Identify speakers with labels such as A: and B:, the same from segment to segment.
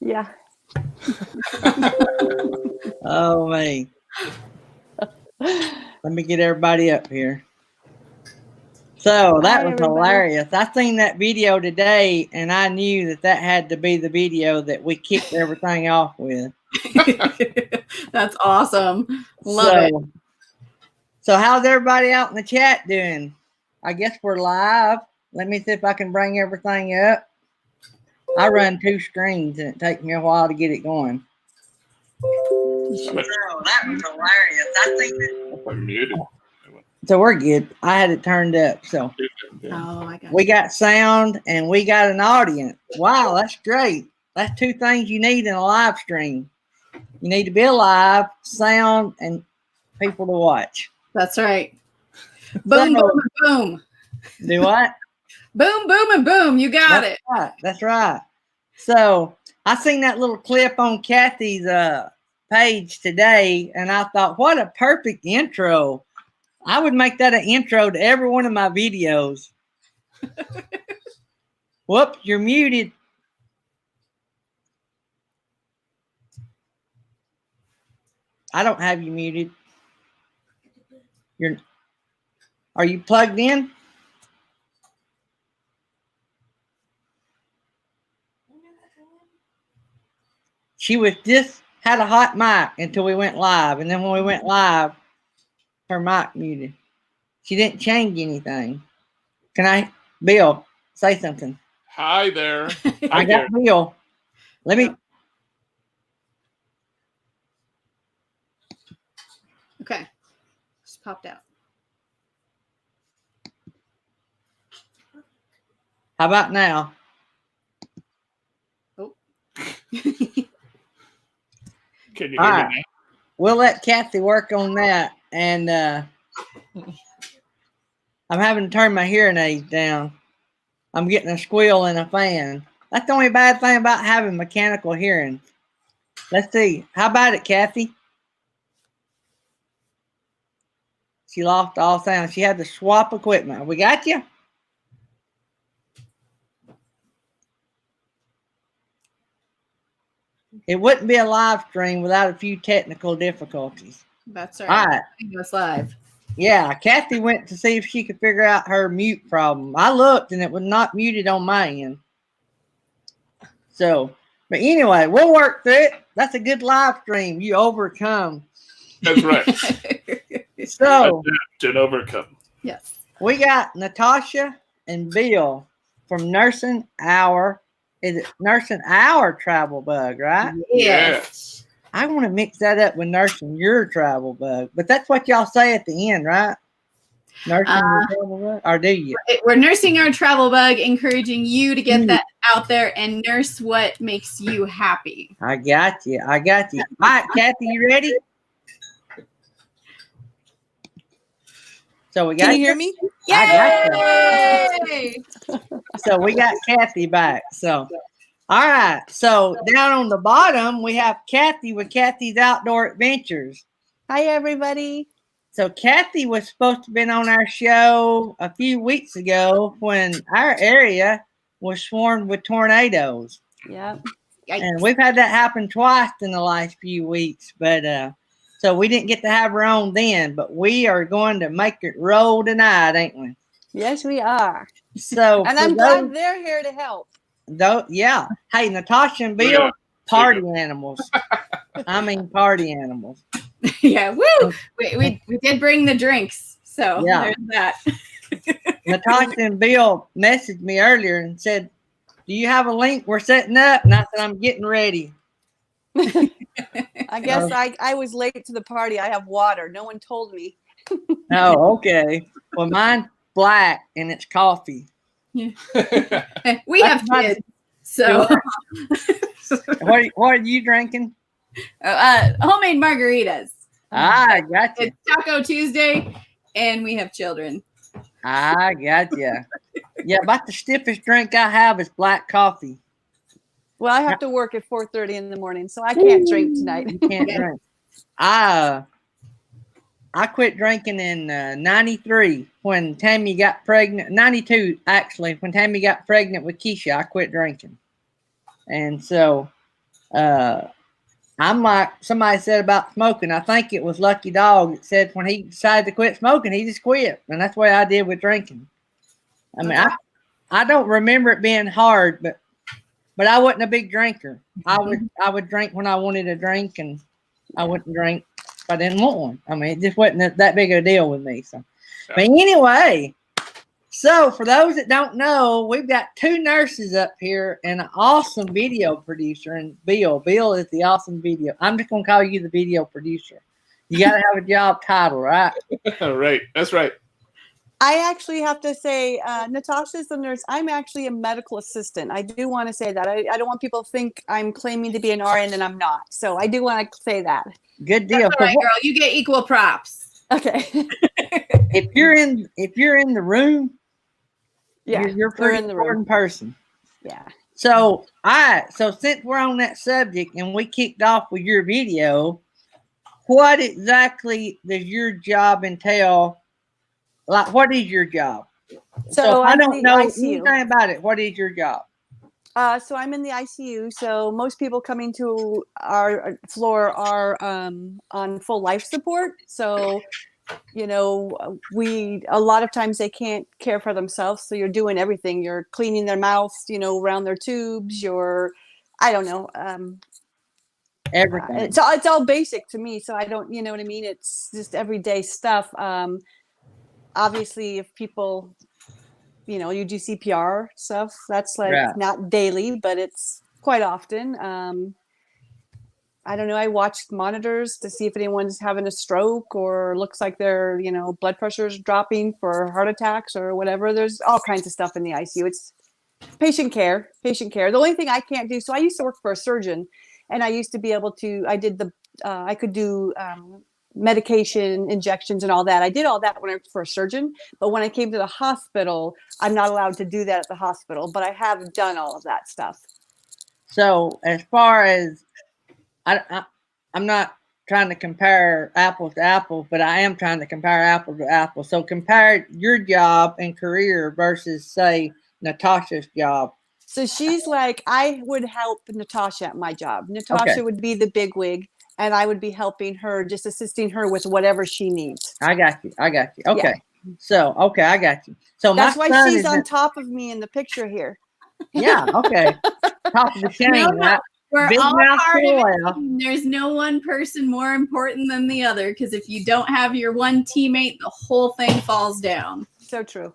A: Yeah.
B: Oh, man. Let me get everybody up here. So that was hilarious. I seen that video today, and I knew that that had to be the video that we kicked everything off with.
C: That's awesome. Love it.
B: So how's everybody out in the chat doing? I guess we're live. Let me see if I can bring everything up. I run 2 screens, and it takes me a while to get it going. So that was hilarious. I think that
D: I'm muted.
B: so we're good. I had it turned up. So
C: Oh my gosh.
B: we got sound and we got an audience. Wow, that's great. That's 2 things you need in a live stream. You need to be alive, sound, and people to watch.
C: That's right. Boom, boom, and boom.
B: Do what?
C: Boom, boom, and boom. You got it.
B: Right. That's right. So I seen that little clip on Kathy's page today, and I thought, what a perfect intro. I would make that an intro to every one of my videos. Whoop, you're muted. I don't have you muted. Are you plugged in? She was just had a hot mic until we went live. And then when we went live, her mic muted. She didn't change anything. Bill, say something.
D: Hi there.
B: I got Bill. Let me.
C: Okay. Just popped out.
B: How about now?
C: Oh.
D: Can you
B: All
D: hear
B: right.
D: me now?
B: We'll let Kathy work on that. And I'm having to turn my hearing aids down. I'm getting a squeal and a fan. That's the only bad thing about having mechanical hearing. Let's see. How about it, Kathy? She lost all sound. She had to swap equipment. We got you? It wouldn't be a live stream without a few technical difficulties.
C: That's
B: All
C: right.
B: right.
C: It's live.
B: Yeah, Kathy went to see if she could figure out her mute problem. I looked and it was not muted on my end. So, but anyway, we'll work through it. That's a good live stream. You overcome.
D: That's right.
B: So,
D: Adapt and overcome.
C: Yes.
B: we got Natasha and Bill from Nursing Our. Is it Nursing Our Travel Bug, right?
C: Yes.
B: I want to mix that up with Nursing Your Travel Bug, but that's what y'all say at the end, right? Nursing Your Travel Bug, or do you?
C: We're nursing our travel bug, encouraging you to get that out there and nurse what makes you happy.
B: I got you. I got you. All right, Kathy, you ready? So we got.
E: Can you hear me?
B: I got you.
C: Yay!
B: So we got Kathy back. So, all right. So down on the bottom, we have Kathy with Kathy's Outdoor Adventures.
E: Hi, everybody.
B: So Kathy was supposed to have been on our show a few weeks ago when our area was swarmed with tornadoes.
A: Yep.
B: And we've had that happen twice in the last few weeks. But so we didn't get to have her on then. But we are going to make it roll tonight, ain't we?
A: Yes, we are.
B: So
E: And I'm glad they're here to help.
B: Yeah. Hey, Natasha and Bill, party animals. I mean, party animals.
C: Yeah, woo! We did bring the drinks, so
B: Yeah.
C: there's that.
B: Natasha and Bill messaged me earlier and said, "Do you have a link we're setting up?" And I said, "I'm getting ready."
E: I guess I was late to the party. I have water. No one told me.
B: Oh, okay. Well, mine's black and it's coffee.
C: We have kids, so
B: What are you drinking?
C: homemade margaritas.
B: I got you.
C: It's Taco Tuesday, and we have children.
B: I got you. Yeah, about the stiffest drink I have is black coffee.
E: Well, I have to work at 4:30 in the morning, so I can't drink tonight.
B: You can't drink. I quit drinking in 93 when Tammy got pregnant. 92, actually, when Tammy got pregnant with Keisha, I quit drinking. And so I'm like somebody said about smoking. I think it was Lucky Dog that said when he decided to quit smoking, he just quit. And that's the way I did with drinking. I mean, I don't remember it being hard, but I wasn't a big drinker. I would drink when I wanted a drink, and I wouldn't drink if I didn't want one. I mean, it just wasn't that big of a deal with me. So, but anyway, so for those that don't know, we've got two nurses up here and an awesome video producer. And Bill is the awesome video. I'm just gonna call you the video producer. You got to have a job title, right?
D: Right. That's right.
E: I actually have to say, Natasha's the nurse. I'm actually a medical assistant. I do want to say that. I don't want people to think I'm claiming to be an RN and I'm not. So I do want to say that.
B: Good deal.
C: That's all right, girl. You get equal props.
E: Okay.
B: If you're in the room,
E: Yeah,
B: you're a pretty important person.
E: Yeah.
B: So since we're on that subject and we kicked off with your video, what exactly does your job entail? Like, what is your job? So I don't know anything about it. What is your job?
E: So I'm in the ICU. So most people coming to our floor are on full life support. So, you know, a lot of times they can't care for themselves. So you're doing everything. You're cleaning their mouths, you know, around their tubes. I don't know.
B: Everything.
E: It's all basic to me. So I don't, you know what I mean? It's just everyday stuff. Obviously, if people, you know, you do CPR stuff, that's like not daily, but it's quite often. I don't know. I watch monitors to see if anyone's having a stroke or looks like their, you know, blood pressure's dropping for heart attacks or whatever. There's all kinds of stuff in the ICU. It's patient care. The only thing I can't do. So I used to work for a surgeon, and I used to be able to. I could do medication injections and all that. I did all that when I worked for a surgeon, but when I came to the hospital, I'm not allowed to do that at the hospital, but I have done all of that stuff.
B: So as far as I'm not trying to compare apples to apples, but I am trying to compare apples to apples. So compare your job and career versus, say, Natasha's job.
E: So she's like, I would help Natasha at my job. Natasha would be the bigwig, and I would be helping her, just assisting her with whatever she needs. I got you. Okay.
B: Yeah. So, I got you. So
E: that's why she's on top of me in the picture here.
B: Yeah. Okay. Top of the chain.
C: No. We're
B: Big
C: all part of
B: it.
C: There's no one person more important than the other, because if you don't have your one teammate, the whole thing falls down.
E: So true.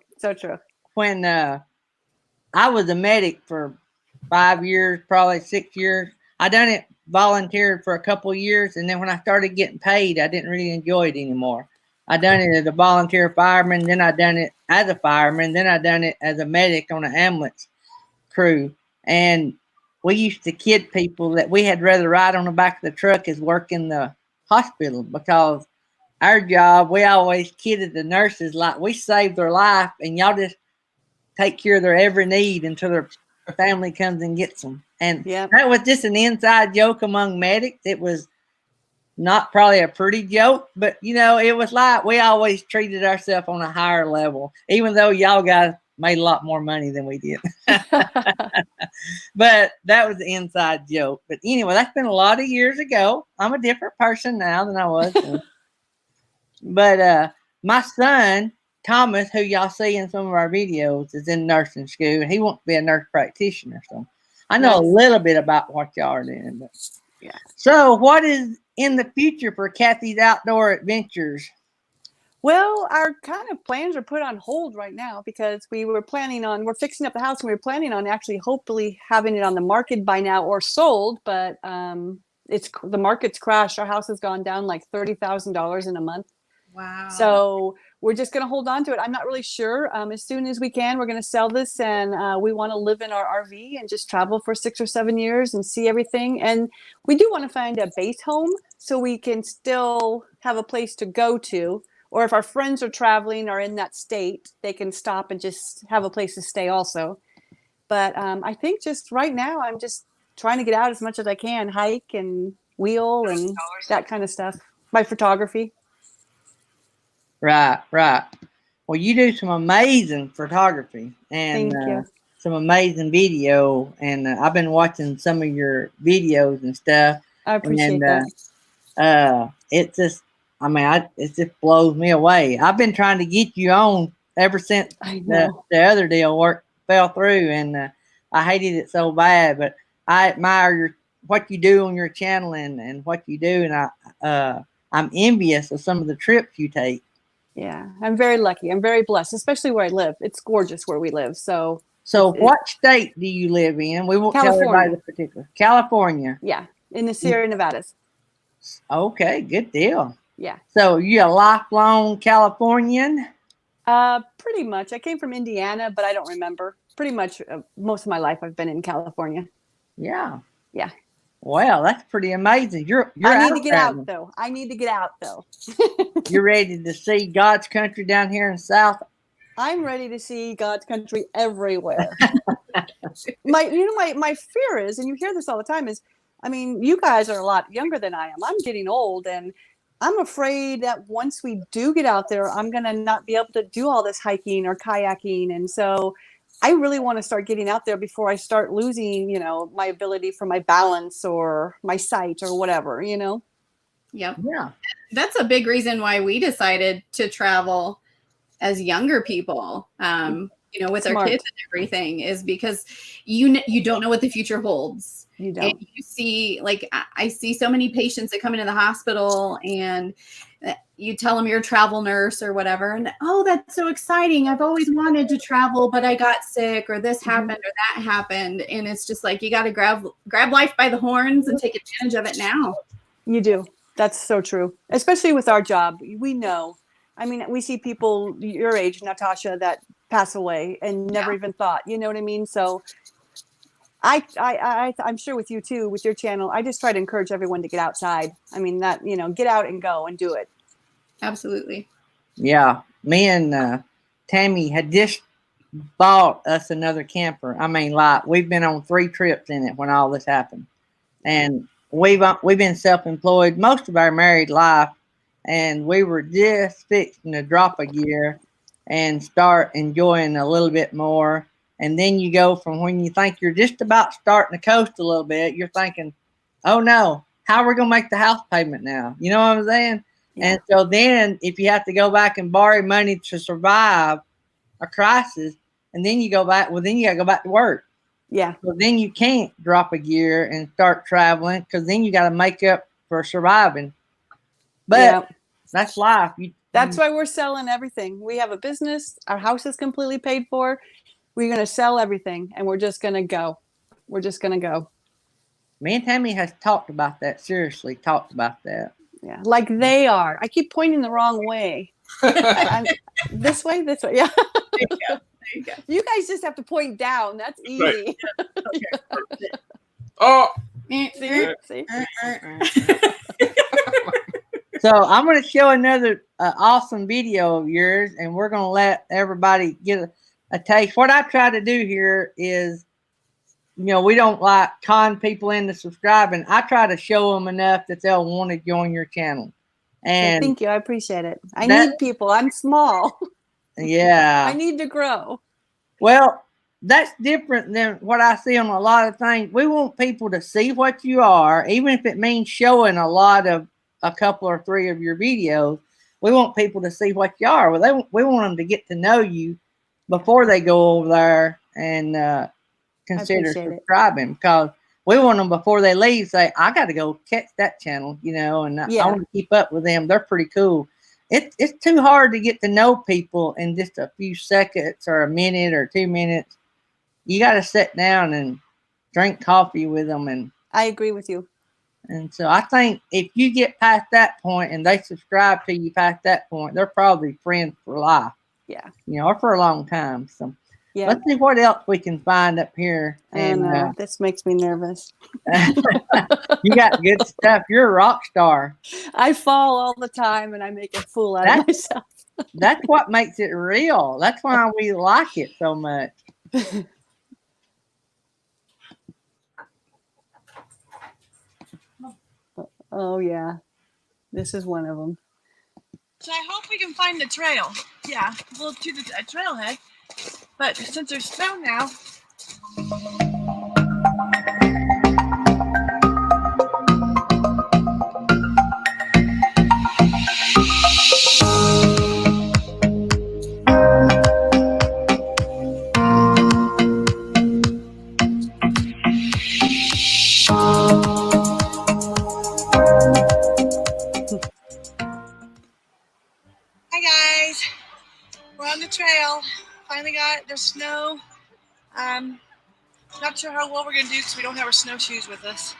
B: When I was a medic for 5 years, probably 6 years, I done it volunteered for a couple of years, and then when I started getting paid, I didn't really enjoy it anymore. I done it as a volunteer fireman, then I done it as a fireman, then I done it as a medic on an ambulance crew. And we used to kid people that we had rather ride on the back of the truck as work in the hospital, because our job, we always kidded the nurses like we saved their life and y'all just take care of their every need until their family comes and gets them. And that was just an inside joke among medics. It was not probably a pretty joke, but you know, it was like we always treated ourselves on a higher level, even though y'all guys made a lot more money than we did. But that was the inside joke. But anyway, that's been a lot of years ago. I'm a different person now than I was then. But my son, Thomas, who y'all see in some of our videos, is in nursing school, and he wants to be a nurse practitioner. So I know a little bit about what y'all are doing. But so what is in the future for Kathy's Outdoor Adventures?
E: Well, our kind of plans are put on hold right now because we're fixing up the house, and we were planning on actually hopefully having it on the market by now or sold, but the market's crashed. Our house has gone down like $30,000 in a month.
C: Wow.
E: So we're just going to hold on to it. I'm not really sure. As soon as we can, we're going to sell this, and we want to live in our RV and just travel for 6 or 7 years and see everything. And we do want to find a base home so we can still have a place to go to. Or if our friends are traveling or in that state, they can stop and just have a place to stay also. But I think just right now, I'm just trying to get out as much as I can, hike and wheel and that kind of stuff. My photography.
B: Right, right. Well, you do some amazing photography and
E: Thank you.
B: some amazing video, and I've been watching some of your videos and stuff.
E: I appreciate
B: And
E: that.
B: it just, I mean, it just blows me away. I've been trying to get you on ever since
E: I know.
B: the other deal fell through, and I hated it so bad. But I admire what you do on your channel and what you do, and I'm envious of some of the trips you take.
E: Yeah, I'm very lucky. I'm very blessed, especially where I live. It's gorgeous where we live. So
B: What state do you live in? We won't tell everybody
E: California.
B: the particular. California.
E: yeah, in the Sierra Nevadas.
B: Okay, good deal.
E: Yeah.
B: So you a lifelong Californian?
E: Pretty much. I came from Indiana, but I don't remember. Pretty much most of my life I've been in California.
B: Yeah.
E: Yeah.
B: Well, that's pretty amazing. You're
E: I need to
B: out
E: get
B: there.
E: out though. I need to get out though.
B: You're ready to see God's country down here in South.
E: I'm ready to see God's country everywhere. My fear is, and you hear this all the time, is, I mean, you guys are a lot younger than I am. I'm getting old, and I'm afraid that once we do get out there, I'm going to not be able to do all this hiking or kayaking. And so I really want to start getting out there before I start losing, my ability for my balance or my sight or whatever,
C: Yep.
B: Yeah.
C: That's a big reason why we decided to travel as younger people, with our
E: Smart.
C: kids and everything, is because you don't know what the future holds.
E: You don't.
C: And you see, like, I see so many patients that come into the hospital, and you tell them you're a travel nurse or whatever, and oh, that's so exciting. I've always wanted to travel, but I got sick, or this happened, or that happened. And it's just like, you got to grab life by the horns and take advantage of it now.
E: You do. That's so true. Especially with our job. We know. I mean, we see people your age, Natasha, that pass away and never even thought, you know what I mean? So I'm sure with you too, with your channel, I just try to encourage everyone to get outside. I mean, that, get out and go and do it.
C: Absolutely.
B: Yeah. Me and Tammy had just bought us another camper. I mean, like, we've been on 3 trips in it when all this happened. And we've been self-employed most of our married life. And we were just fixing to drop a gear and start enjoying a little bit more. And then you go from when you think you're just about starting to coast a little bit, you're thinking, oh no, how are we going to make the house payment now? You know what I'm saying?
E: Yeah.
B: And so then if you have to go back and borrow money to survive a crisis, and then you go back, well, then you got to go back to work.
E: Yeah.
B: So then you can't drop a gear and start traveling, because then you got to make up for surviving. But
E: Yeah.
B: that's life.
E: That's why we're selling everything. We have a business. Our house is completely paid for. We're going to sell everything, and we're just going to go. We're just going to go.
B: Me and Tammy has talked about that. Seriously, talked about that.
E: Yeah. Like they are. I keep pointing the wrong way. This way. Yeah.
C: There you go.
E: You guys just have to point down. That's easy.
D: Oh,
E: See?
B: So I'm going to show another awesome video of yours, and we're going to let everybody get a taste. What I try to do here is, we don't like con people into subscribing. I try to show them enough that they'll want to join your channel. And
E: Thank you. I appreciate it. I need people. I'm small.
B: yeah,
E: I need to grow.
B: well, that's different than what I see on a lot of things. We want people to see what you are, even if it means showing a couple or 3 of your videos. We want people to see what you are. Well, we want them to get to know you before they go over there and consider subscribing, because we want them before they leave say, I got to go catch that channel, and I want to keep up with them. They're pretty cool. It's too hard to get to know people in just a few seconds or a minute or 2 minutes. You got to sit down and drink coffee with them. And
E: I agree with you.
B: And so I think if you get past that point and they subscribe to you past that point, they're probably friends for life.
E: Yeah.
B: Or for a long time. So
E: Yeah.
B: let's see what else we can find up here.
E: And this makes me nervous.
B: You got good stuff. You're a rock star.
E: I fall all the time and I make a fool out of myself.
B: That's what makes it real. That's why we like it so much.
E: Oh yeah, this is one of them.
F: So I hope we can find the trail. Yeah, we'll to the trailhead. But since there's snow now, hi guys, we're on the trail. Finally got the snow. Not sure how well we're gonna do because we don't have our snowshoes with us.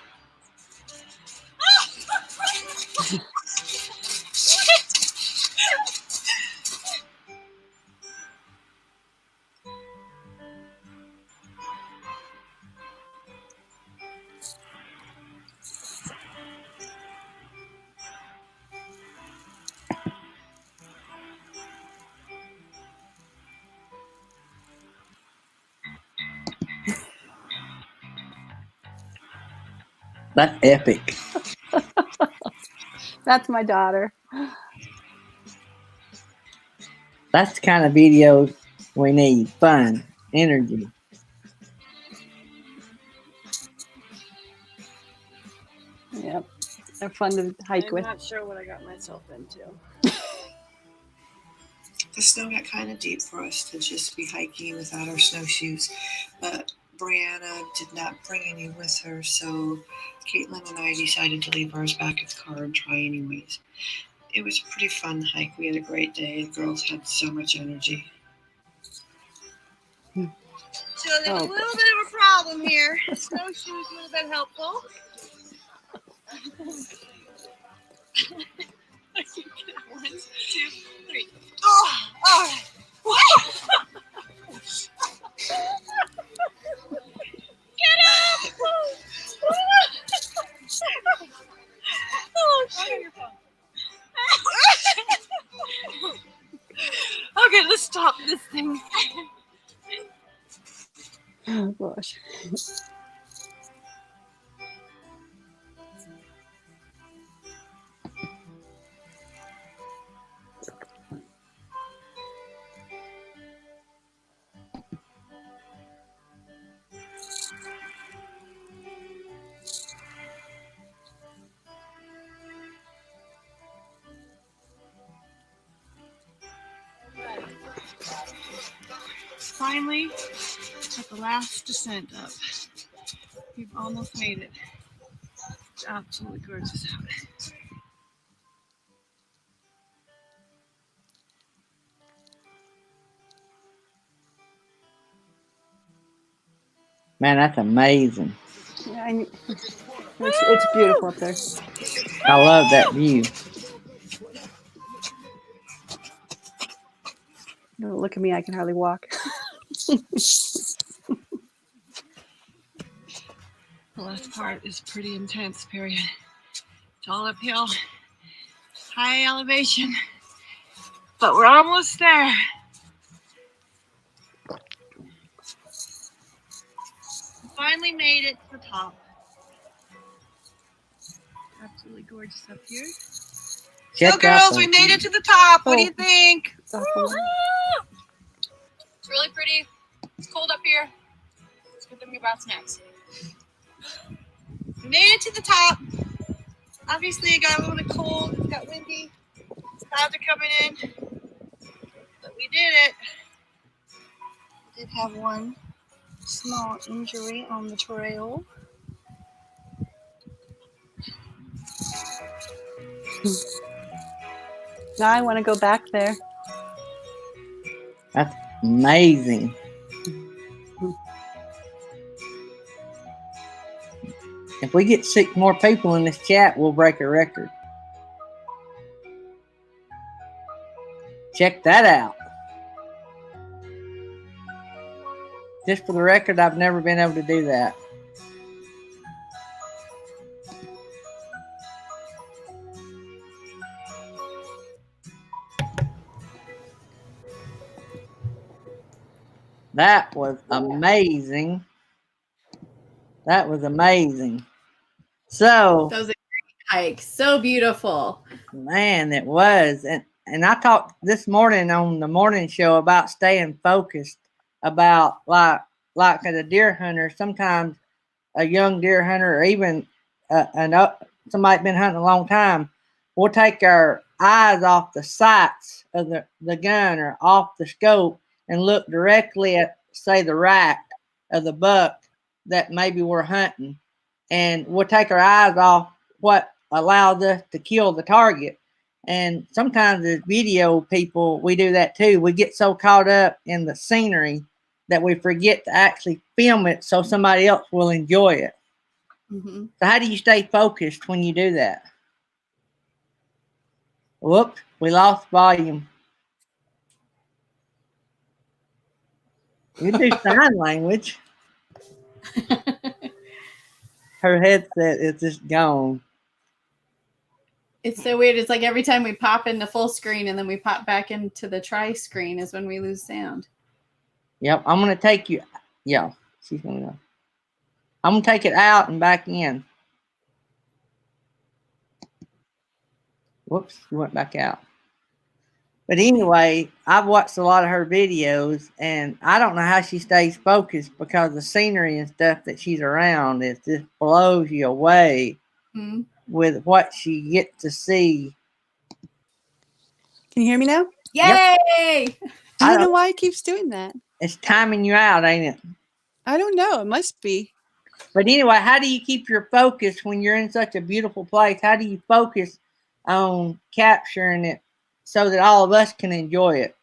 B: That's epic.
E: That's my daughter.
B: That's the kind of videos we need. Fun, energy.
E: Yep, they're fun to hike
F: I'm
E: with.
F: not sure what I got myself into. The snow got kind of deep for us to just be hiking without our snowshoes, but Brianna did not bring any with her, so Caitlin and I decided to leave ours back at the car and try anyways. It was a pretty fun hike. We had a great day. The girls had so much energy. So there's a little bit of a problem here. Snowshoes would have been helpful. One, two, three. Oh, all right. Get up! Oh, shit. Okay, let's stop this thing.
E: Oh gosh.
F: Finally, at the last descent up. We've almost made it. It's absolutely gorgeous out.
B: Man, that's amazing.
E: Yeah, it's beautiful up there.
B: I love that view.
E: Don't look at me, I can hardly walk.
F: The last part is pretty intense, period. It's all uphill, high elevation, but we're almost there. Finally made it to the top. Absolutely gorgeous up here.
B: Check
F: So girls, we made it to the top. What do you think?
E: It's
F: really pretty. It's cold up here. Let's get them about snacks. We made it to the top. Obviously, it got a little bit cold. It got windy. Clouds are coming in. But we did it. We did have one small injury on the trail.
E: Now I want to go back there.
B: That's amazing. If we get 6 more people in this chat, we'll break a record. Check that out. Just for the record, I've never been able to do that. That was amazing. That was amazing. So,
C: That was a hike. So beautiful.
B: Man, it was. And I talked this morning on the morning show about staying focused, about like as a deer hunter, sometimes a young deer hunter or even somebody been hunting a long time, we'll take our eyes off the sights of the gun or off the scope and look directly at, say, the rack of the buck that maybe we're hunting. And we'll take our eyes off what allows us to kill the target. And sometimes as video people, we do that too. We get so caught up in the scenery that we forget to actually film it so somebody else will enjoy it.
C: Mm-hmm.
B: So how do you stay focused when you do that? Whoops, we lost volume. You do sign language. Her headset is just gone.
C: It's so weird. It's like every time we pop into full screen and then we pop back into the tri screen is when we lose sound.
B: Yep, I'm going to take you. Yeah, she's going to go. I'm going to take it out and back in. Whoops, you went back out. But anyway, I've watched a lot of her videos, and I don't know how she stays focused because the scenery and stuff that she's around, it just blows you away with what she gets to see.
E: Can you hear me now?
C: Yay!
E: I don't know why it keeps doing that.
B: It's timing you out, ain't it?
E: I don't know. It must be.
B: But anyway, how do you keep your focus when you're in such a beautiful place? How do you focus on capturing it so that all of us can enjoy it?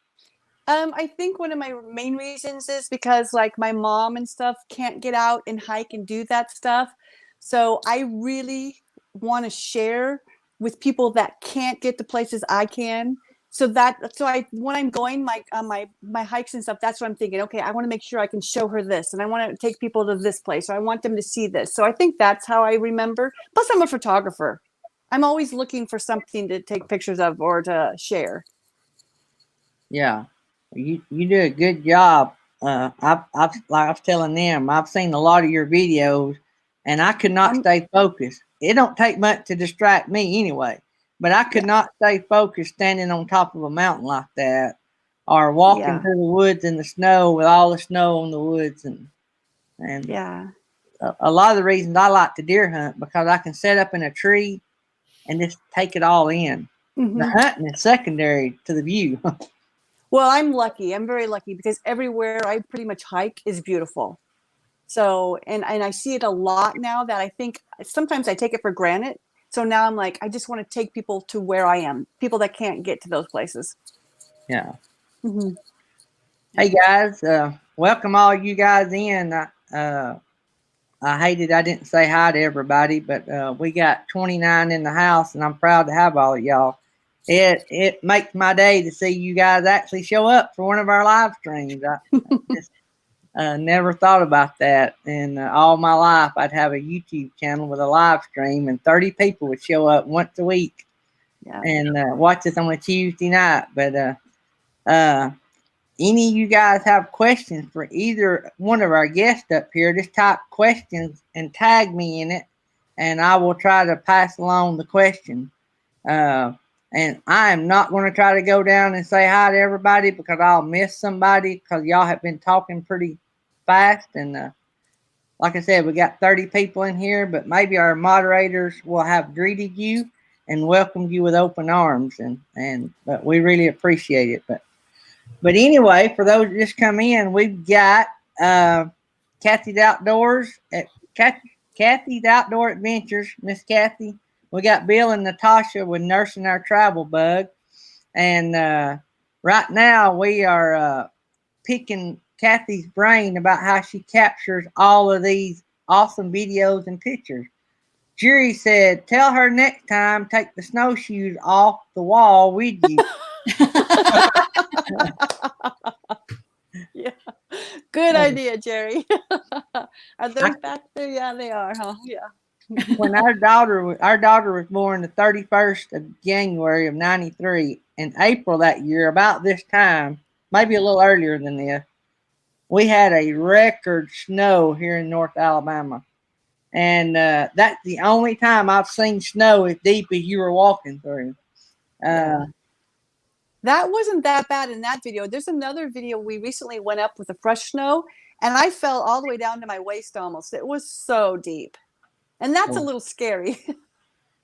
E: I think one of my main reasons is because like my mom and stuff can't get out and hike and do that stuff. So I really want to share with people that can't get to places I can. So when I'm going my hikes and stuff, that's what I'm thinking. Okay, I want to make sure I can show her this, and I want to take people to this place, or I want them to see this. So I think that's how I remember. Plus, I'm a photographer. I'm always looking for something to take pictures of or to share.
B: Yeah, you do a good job. Like I was telling them, I've seen a lot of your videos, and I could not stay focused. It don't take much to distract me anyway, but I could not stay focused standing on top of a mountain like that, or walking through the woods in the snow with all the snow on the woods, and a lot of the reasons I like to deer hunt because I can set up in a tree and just take it all in. Mm-hmm. The hunting is secondary to the view.
E: Well, I'm lucky. I'm very lucky because everywhere I pretty much hike is beautiful. So, and I see it a lot now that I think sometimes I take it for granted. So now I'm like, I just want to take people to where I am, people that can't get to those places.
B: Yeah.
E: Mm-hmm.
B: Hey guys, welcome all you guys in. I hated I didn't say hi to everybody, but we got 29 in the house, and I'm proud to have all of y'all. It makes my day to see you guys actually show up for one of our live streams. I just never thought about that. And all my life, I'd have a YouTube channel with a live stream, and 30 people would show up once a week and watch us on a Tuesday night. But any of you guys have questions for either one of our guests up here, just type questions and tag me in it, and I will try to pass along the question. And I am not going to try to go down and say hi to everybody because I'll miss somebody because y'all have been talking pretty fast. And like I said, we got 30 people in here, but maybe our moderators will have greeted you and welcomed you with open arms. But we really appreciate it. But anyway, for those that just come in, we've got Kathy's Outdoors at Kathy's Outdoor Adventures, Miss Kathy. We got Bill and Natasha with Nursing Our Travel Bug. And right now we are picking Kathy's brain about how she captures all of these awesome videos and pictures. Jerry said, tell her next time, take the snowshoes off the wall with you.
E: Yeah, good idea, Jerry. Are those back there? Yeah, they are, huh? Yeah.
B: When our daughter was born the 31st of January of 93, in April that year, about this time, maybe a little earlier than this, we had a record snow here in North Alabama. And that's the only time I've seen snow as deep as you were walking through.
E: That wasn't that bad in that video. There's another video we recently went up with the fresh snow, and I fell all the way down to my waist almost. It was so deep, and that's a little scary.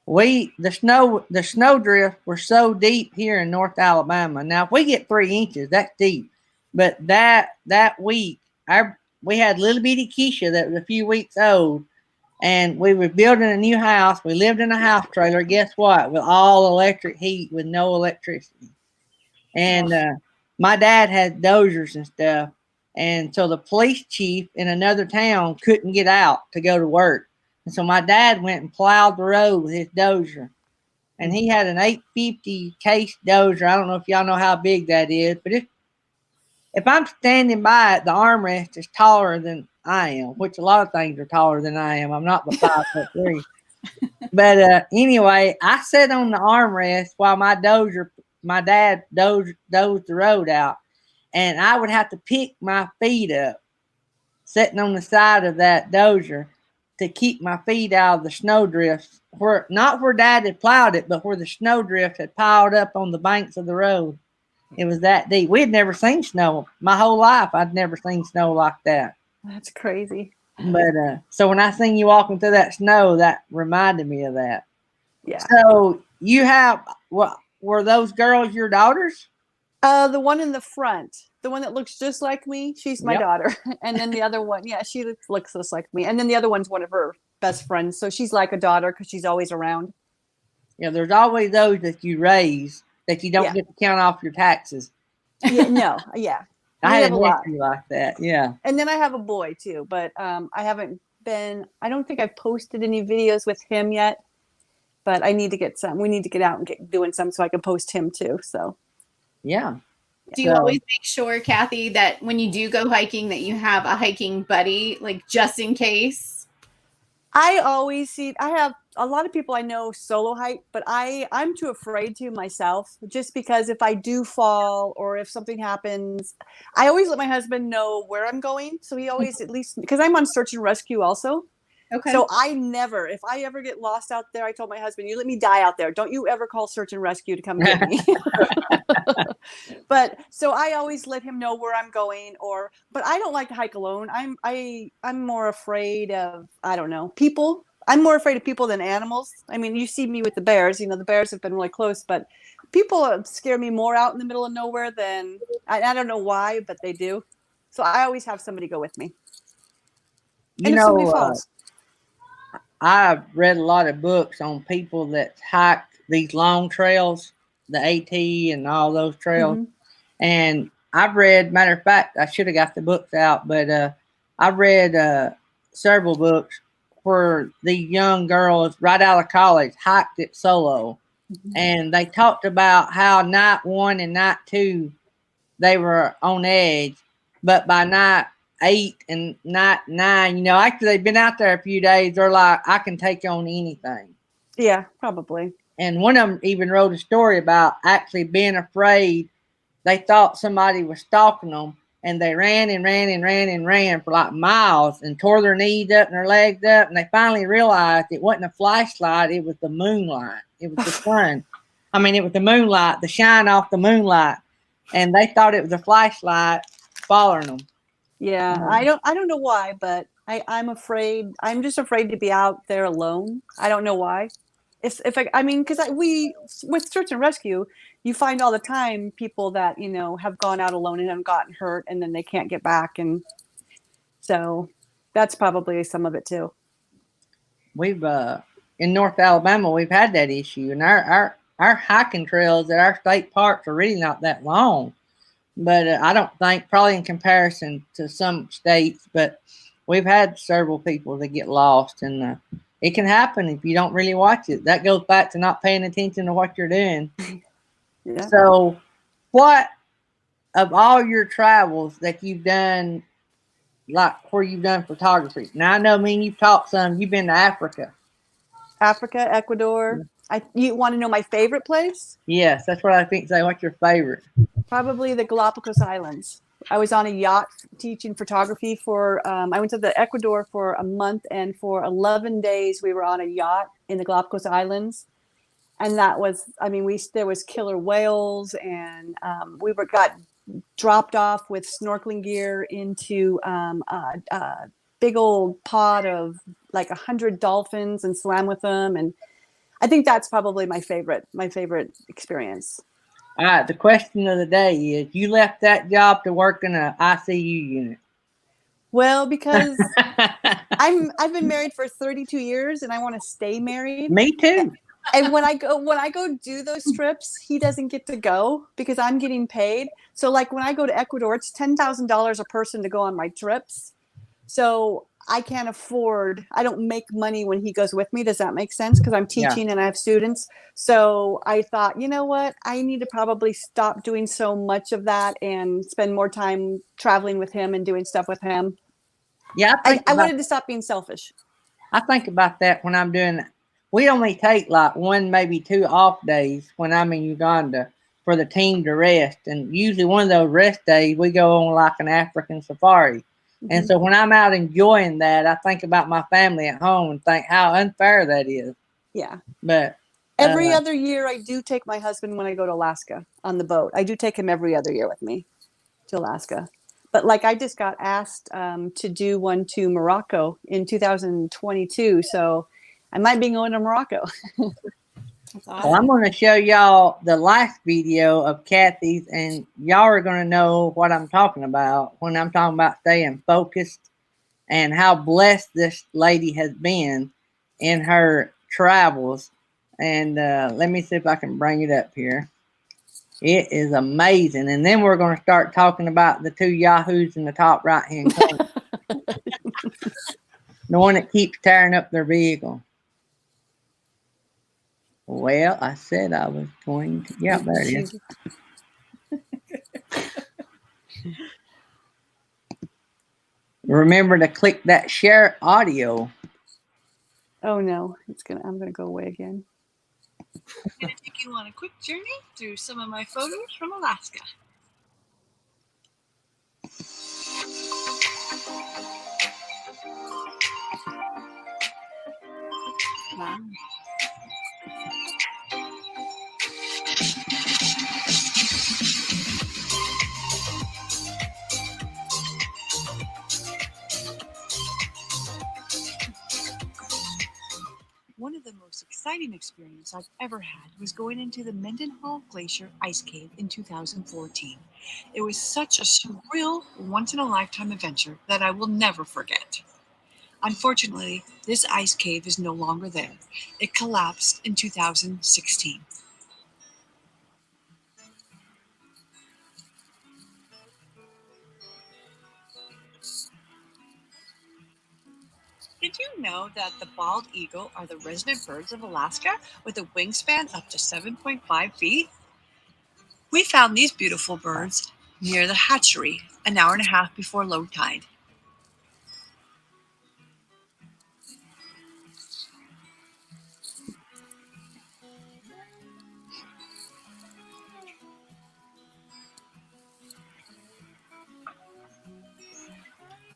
B: The snow drifts were so deep here in North Alabama. Now, if we get 3 inches, that's deep. But that week, we had little bitty Keisha that was a few weeks old, and we were building a new house. We lived in a house trailer. Guess what? With all electric heat, with no electricity. And my dad had dozers and stuff. And so the police chief in another town couldn't get out to go to work. And so my dad went and plowed the road with his dozer. And he had an 850 case dozer. I don't know if y'all know how big that is, but if I'm standing by it, the armrest is taller than I am, which a lot of things are taller than I am. I'm not the 5'3". But anyway, I sat on the armrest while my dad dozed the road out. And I would have to pick my feet up, sitting on the side of that dozer, to keep my feet out of the snow drifts, not where Dad had plowed it, but where the snow drift had piled up on the banks of the road. It was that deep. We had never seen snow. My whole life, I'd never seen snow like that.
E: That's crazy.
B: But so when I seen you walking through that snow, that reminded me of that.
E: Yeah.
B: So you have, were those girls your daughters?
E: The one in the front, the one that looks just like me, she's my daughter. And then the other one, she looks just like me. And then the other one's one of her best friends. So she's like a daughter because she's always around. Yeah,
B: there's always those that you raise that you don't get to count off your taxes.
E: Yeah, no, yeah.
B: I had a nephew like that, yeah.
E: And then I have a boy too, but I don't think I've posted any videos with him yet, but I need to get some. We need to get out and get doing some so I can post him too, so.
B: Yeah.
C: Do you always make sure, Kathy, that when you do go hiking that you have a hiking buddy, like just in case?
E: I have a lot of people I know solo hike, but I'm too afraid to myself, just because if I do fall or if something happens, I always let my husband know where I'm going. So he always, at least, because I'm on search and rescue also. Okay. So if I ever get lost out there, I told my husband, you let me die out there. Don't you ever call search and rescue to come get me. But so I always let him know where I'm going, but I don't like to hike alone. I'm more afraid of, I don't know, people. I'm more afraid of people than animals. I mean, you see me with the bears, the bears have been really close, but people scare me more out in the middle of nowhere than, I don't know why, but they do. So I always have somebody go with me. And if somebody falls.
B: I've read a lot of books on people that hike these long trails, the AT and all those trails. Mm-hmm. And I've read, matter of fact, I should have got the books out, but I've read several books where these young girls right out of college hiked it solo. Mm-hmm. And they talked about how night 1 and night 2, they were on edge. But by night 8 and night 9, after they've been out there a few days, they're like, I can take on anything.
E: Yeah, probably.
B: And one of them even wrote a story about actually being afraid. They thought somebody was stalking them, and they ran and ran and ran and ran for like miles and tore their knees up and their legs up. And they finally realized it wasn't a flashlight. It was the moonlight. It was the sun. It was the moonlight, the shine off the moonlight. And they thought it was a flashlight following them.
E: Yeah, I don't know why, but I'm afraid. I'm just afraid to be out there alone. I don't know why. Because with search and rescue, you find all the time people that have gone out alone and have gotten hurt, and then they can't get back, and so that's probably some of it too.
B: We've in North Alabama, we've had that issue, and our hiking trails at our state parks are really not that long. But I don't think, probably in comparison to some states, but we've had several people that get lost, and it can happen if you don't really watch it. That goes back to not paying attention to what you're doing. Yeah. So what of all your travels that you've done, like where you've done photography? Now I know, you've talked some, you've been to Africa.
E: Ecuador. You want to know my favorite place?
B: Yes, that's what I think. Say, what's your favorite?
E: Probably the Galapagos Islands. I was on a yacht teaching photography for, I went to the Ecuador for a month, and for 11 days we were on a yacht in the Galapagos Islands. And that was, I mean, there was killer whales, and got dropped off with snorkeling gear into a big old pod of like 100 dolphins and swam with them. And I think that's probably my favorite experience.
B: All right. The question of the day is: you left that job to work in an ICU unit?
E: Well, because I've been married for 32 years, and I want to stay married.
B: Me too.
E: And when I go do those trips, he doesn't get to go because I'm getting paid. So like when I go to Ecuador, it's $10,000 a person to go on my trips. So I can't afford, I don't make money when he goes with me. Does that make sense? Because I'm teaching and I have students. So I thought, you know what? I need to probably stop doing so much of that and spend more time traveling with him and doing stuff with him.
B: Yeah.
E: I wanted to stop being selfish.
B: I think about that when I'm doing, we only take like 1, maybe 2 off days when I'm in Uganda for the team to rest. And usually one of those rest days, we go on like an African safari. Mm-hmm. And so when I'm out enjoying that, I think about my family at home and think how unfair that is.
E: Yeah.
B: But
E: every other year, I do take my husband when I go to Alaska on the boat. I do take him every other year with me to Alaska. But like I just got asked to do one to Morocco in 2022. So I might be going to Morocco.
C: That's awesome.
B: Well, I'm going to show y'all the last video of Kathy's, and y'all are going to know what I'm talking about when I'm talking about staying focused and how blessed this lady has been in her travels. And let me see if I can bring it up here. It is amazing. And then we're going to start talking about the 2 yahoos in the top right-hand corner. The one that keeps tearing up their vehicle. Well, I said I was going to. Yeah, there it is. Remember to click that share audio.
E: Oh no, I'm gonna go away again.
F: I'm going to take you on a quick journey through some of my photos from Alaska.
C: Wow.
F: One of the most exciting experiences I've ever had was going into the Mendenhall Glacier Ice Cave in 2014. It was such a surreal, once-in-a-lifetime adventure that I will never forget. Unfortunately, this ice cave is no longer there. It collapsed in 2016. Did you know that the bald eagle are the resident birds of Alaska with a wingspan up to 7.5 feet? We found these beautiful birds near the hatchery an hour and a half before low tide.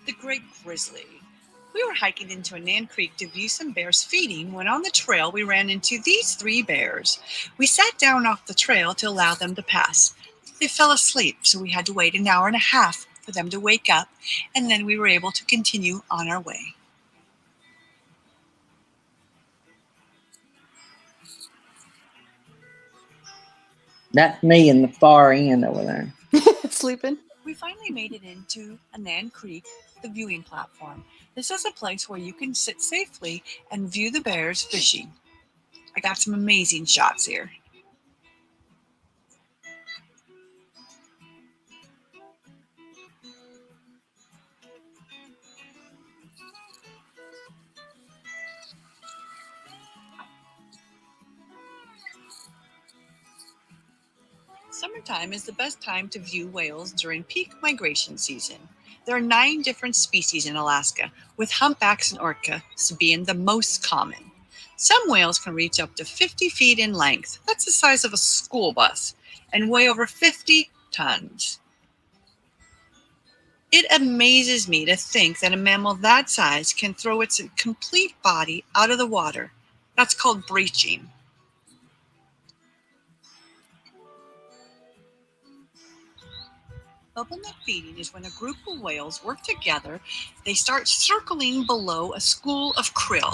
F: The great grizzly. We were hiking into Annan Creek to view some bears feeding when on the trail we ran into these 3 bears. We sat down off the trail to allow them to pass. They fell asleep, so we had to wait an hour and a half for them to wake up, and then we were able to continue on our way.
B: That's me in the far end over there.
E: Sleeping.
F: We finally made it into Annan Creek, the viewing platform. This is a place where you can sit safely and view the bears fishing. I got some amazing shots here. Summertime is the best time to view whales during peak migration season. There are 9 different species in Alaska, with humpbacks and orcas being the most common. Some whales can reach up to 50 feet in length. That's the size of a school bus and weigh over 50 tons. It amazes me to think that a mammal that size can throw its complete body out of the water. That's called breaching. Bubble nut feeding is when a group of whales work together. They start circling below a school of krill,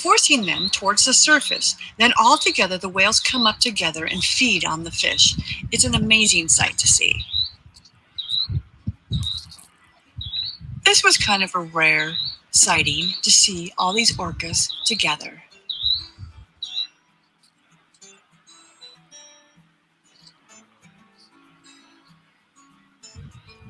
F: forcing them towards the surface. Then all together, the whales come up together and feed on the fish. It's an amazing sight to see. This was kind of a rare sighting to see all these orcas together.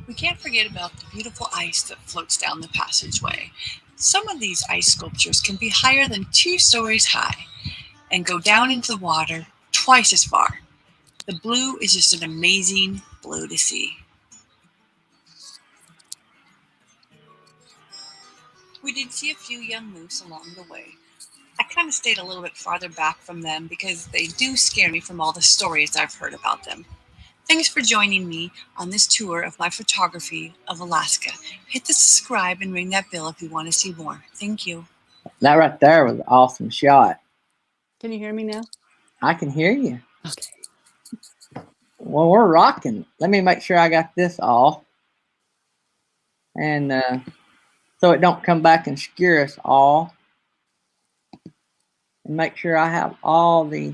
F: We can't forget about the beautiful ice that floats down the passageway. Some of these ice sculptures can be higher than 2 stories high and go down into the water twice as far. The blue is just an amazing blue to see. We did see a few young moose along the way. I kind of stayed a little bit farther back from them because they do scare me from all the stories I've heard about them. Thanks for joining me on this tour of my photography of Alaska. Hit the subscribe and ring that bell if you want to see more. Thank you.
B: That right there was an awesome shot.
E: Can you hear me now?
B: I can hear you.
E: Okay.
B: Well, we're rocking. Let me make sure I got this off. And so it don't come back and scare us all. And make sure I have all the...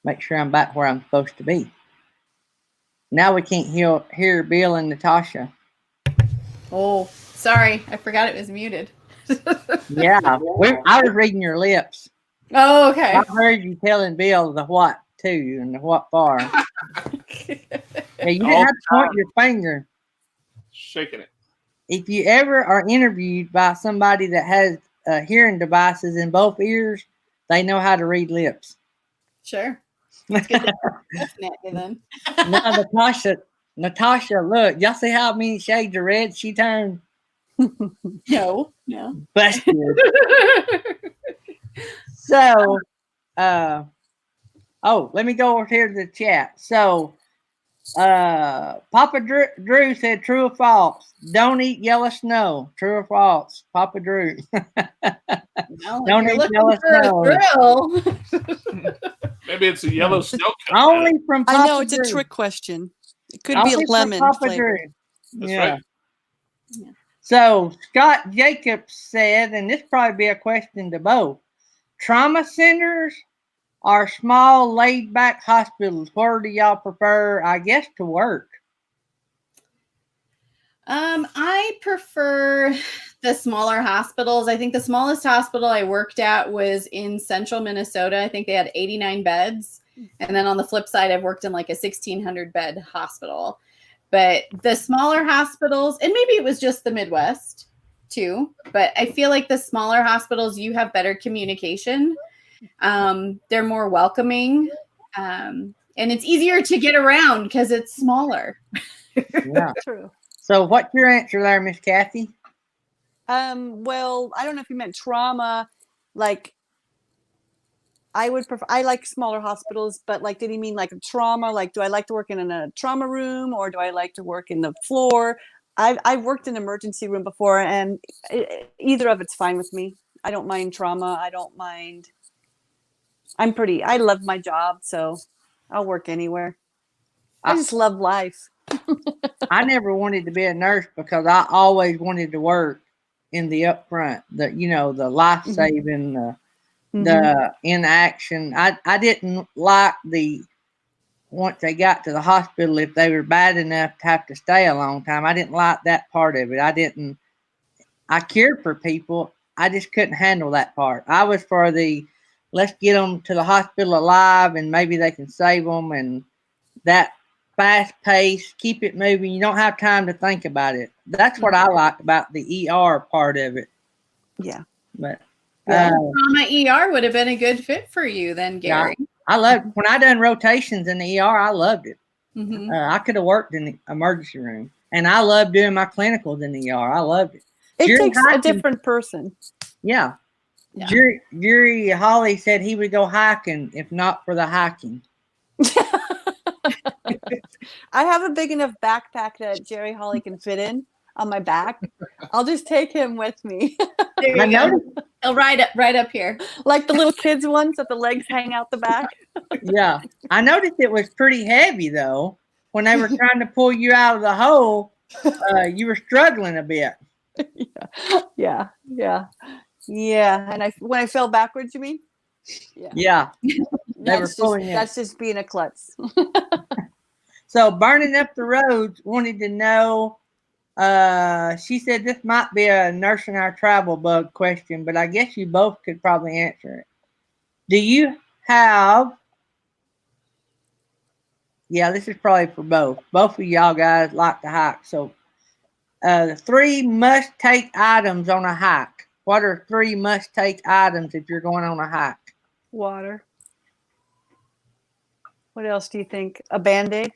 B: Make sure I'm back where I'm supposed to be. Now we can't hear Bill and Natasha.
C: Oh, sorry. I forgot it was muted.
B: Yeah, I was reading your lips.
C: Oh, okay.
B: I heard you telling Bill the what to and the what for. Yeah, you didn't have to point your finger.
D: Shaking it.
B: If you ever are interviewed by somebody that has hearing devices in both ears, they know how to read lips.
C: Sure. Definitely then.
B: Now, Natasha, look, y'all see how many shades of red she turned?
C: No.
B: Busted. So, let me go over here to the chat. So, Papa Drew said, true or false? Don't eat yellow snow. True or false? Papa Drew.
C: No,
B: Don't eat yellow snow.
D: Maybe it's a yellow snow cone.
B: Only from Papa
E: I know it's
B: Drew.
E: a trick question. It could
B: Only
E: be a
B: from
E: lemon
B: Papa
E: flavor.
B: Drew.
D: That's
B: Yeah.
D: right.
C: Yeah.
B: So Scott Jacobs said, and this probably be a question to both: trauma centers or small, laid-back hospitals? Where do y'all prefer, I guess, to work?
C: I prefer the smaller hospitals. I think the smallest hospital I worked at was in central Minnesota. I think they had 89 beds. And then on the flip side, I've worked in like a 1,600 bed hospital. But the smaller hospitals, and maybe it was just the Midwest too, but I feel like the smaller hospitals, you have better communication. They're more welcoming. And it's easier to get around because it's smaller.
B: Yeah.
E: True.
B: So what's your answer there, Miss Kathy?
E: Well, I don't know if you meant trauma. Like, I would prefer. I like smaller hospitals, but like, did he mean like trauma? Like, do I like to work in a trauma room or do I like to work in the floor? I've worked in an emergency room before, and either of it's fine with me. I don't mind trauma. I don't mind. I love my job, so I'll work anywhere. I just love life.
B: I never wanted to be a nurse because I always wanted to work in the upfront, the life-saving, the inaction. I didn't like once they got to the hospital, if they were bad enough to have to stay a long time. I didn't like that part of it. I cared for people. I just couldn't handle that part. I was for let's get them to the hospital alive and maybe they can save them, and that fast pace, keep it moving. You don't have time to think about it. That's what I liked about the ER part of it.
E: Yeah.
B: But
C: Trauma ER would have been a good fit for you then, Gary.
B: Yeah, I loved when I done rotations in the ER. I loved it.
C: Mm-hmm.
B: I could have worked in the emergency room, and I loved doing my clinicals in the ER. I loved it.
E: It
B: Jerry
E: takes
B: hiking,
E: a different person.
B: Yeah.
C: Yeah.
B: Jerry Holly said he would go hiking if not for the hiking.
E: I have a big enough backpack that Jerry Holly can fit in on my back. I'll just take him with me.
C: There
B: I
C: you go.
B: noticed,
C: He'll ride up here.
E: Like the little kids ones that the legs hang out the back.
B: yeah, I noticed it was pretty heavy though. When they were trying to pull you out of the hole, you were struggling a bit.
E: Yeah. And when I fell backwards, you mean?
B: Yeah, they were pulling you.
E: That's just being a klutz.
B: So burning up the roads wanted to know. She said this might be a nursing our travel bug question, but I guess you both could probably answer it. Do you have? Yeah, this is probably for both. Both of y'all guys like to hike. So, the 3 must-take items on a hike. What are 3 must-take items if you're going on a hike?
E: Water. What else do you think? A Band-Aid?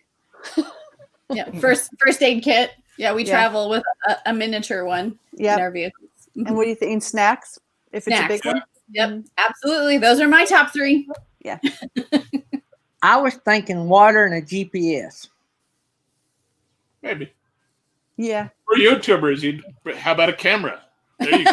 C: Yeah, first aid kit. Yeah, we
E: Yeah.
C: travel with a miniature one in
E: Yeah.
C: our vehicles.
E: And what do you think? And snacks? If it's
C: Snacks.
E: a big one?
C: Yep, absolutely. Those are my top 3.
B: I was thinking water and a GPS.
D: Maybe.
E: Yeah.
D: For YouTubers, how about a camera? There you go.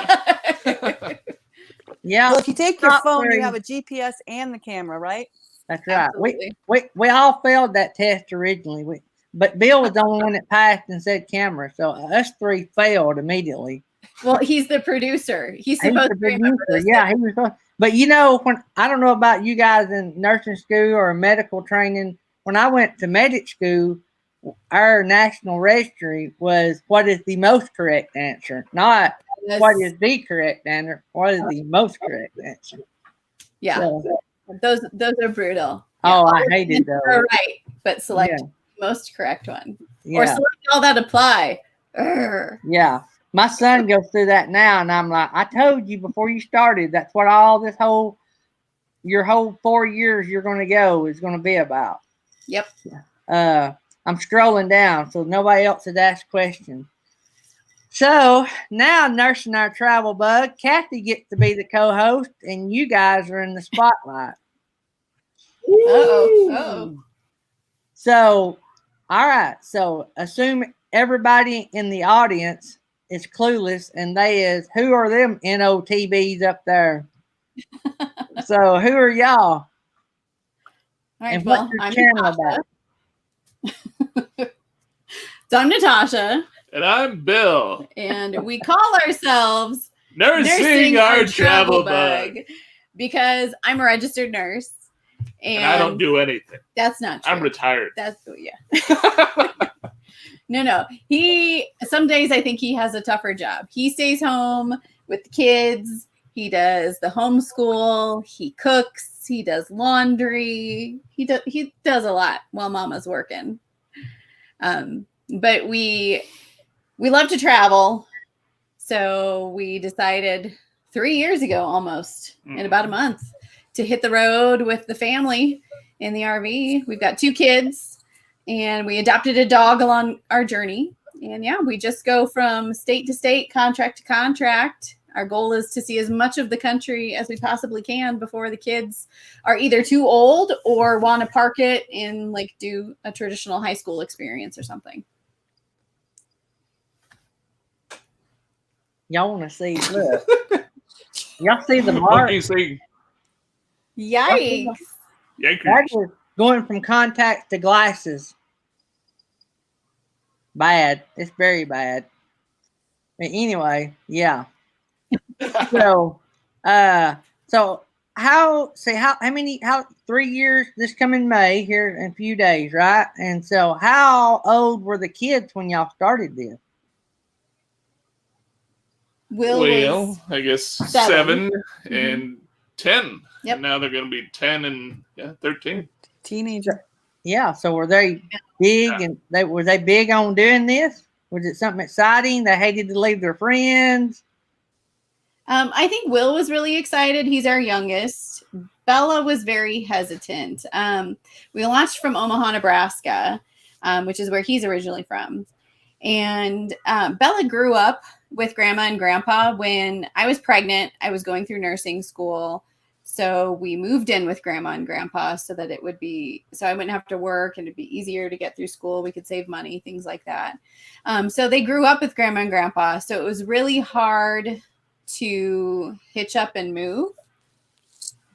B: Yeah,
E: Well, if you take your
B: Not
E: phone,
B: very-
E: you have a GPS and the camera, right?
B: that's right.
C: Absolutely.
B: We all failed that test originally. But Bill was the only one that passed and said camera. So us 3 failed immediately.
C: Well, he's the producer. He's
B: He's
C: supposed
B: the
C: to remember
B: producer.
C: this.
B: Yeah, he was. But you know, when I don't know about you guys in nursing school or medical training, when I went to medic school, our national registry was what is the most correct answer, not
C: This-
B: what is the correct answer. What is the most correct answer?
C: yeah,
B: So,
C: those are brutal.
B: oh, I hated
C: You're
B: those.
C: right, but select
B: Yeah.
C: the most correct one.
B: Yeah.
C: Or select all that apply. Urgh.
B: Yeah. My son goes through that now, and I'm like, I told you before you started, that's what all this your whole 4 years you're going to go is going to be about.
C: Yep.
B: I'm scrolling down, so nobody else has asked questions. So now, nursing our travel bug, Kathy gets to be the co-host, and you guys are in the spotlight.
C: Uh-oh.
B: So, all right. So, assume everybody in the audience is clueless, and they is who are them NOTBs up there? So, who are y'all?
C: All right,
B: And
C: well,
B: what's your
C: I'm
B: channel
C: Natasha.
B: about?
C: So I'm Natasha,
D: And I'm Bill.
C: and we call ourselves
D: Nursing our travel bug.
C: because I'm a registered nurse,
D: And I don't do anything.
C: That's not true.
D: I'm retired.
C: That's yeah. No. Some days I think he has a tougher job. He stays home with the kids. He does the homeschool. He cooks. He does laundry. He does a lot while Mama's working. But we love to travel, so we decided 3 years ago, almost in about a month, to hit the road with the family in the RV. We've got 2 kids, and we adopted a dog along our journey. And yeah, we just go from state to state, contract to contract. Our goal is to see as much of the country as we possibly can before the kids are either too old or want to park it and like do a traditional high school experience or something.
B: Y'all want to see? Look, y'all see the
D: What
B: mark?
D: do you see?
C: Yikes.
D: Yankees.
B: That is going from contacts to glasses. Bad. It's very bad. But anyway, yeah. So, how 3 years this coming May here in a few days, right? And so how old were the kids when y'all started this?
C: Will
D: Well,
C: was
D: I guess
C: 7.
D: 7 and 10.
C: Yep.
D: And now they're going to be 10 and 13.
E: Teenager.
B: Yeah. So were they big and were they big on doing this? Was it something exciting? They hated to leave their friends.
C: I think Will was really excited. He's our youngest. Bella was very hesitant. We launched from Omaha, Nebraska, which is where he's originally from. And Bella grew up with grandma and grandpa when I was pregnant. I was going through nursing school. So we moved in with grandma and grandpa so that it would be, so I wouldn't have to work and it'd be easier to get through school. We could save money, things like that. So they grew up with grandma and grandpa. So it was really hard to hitch up and move.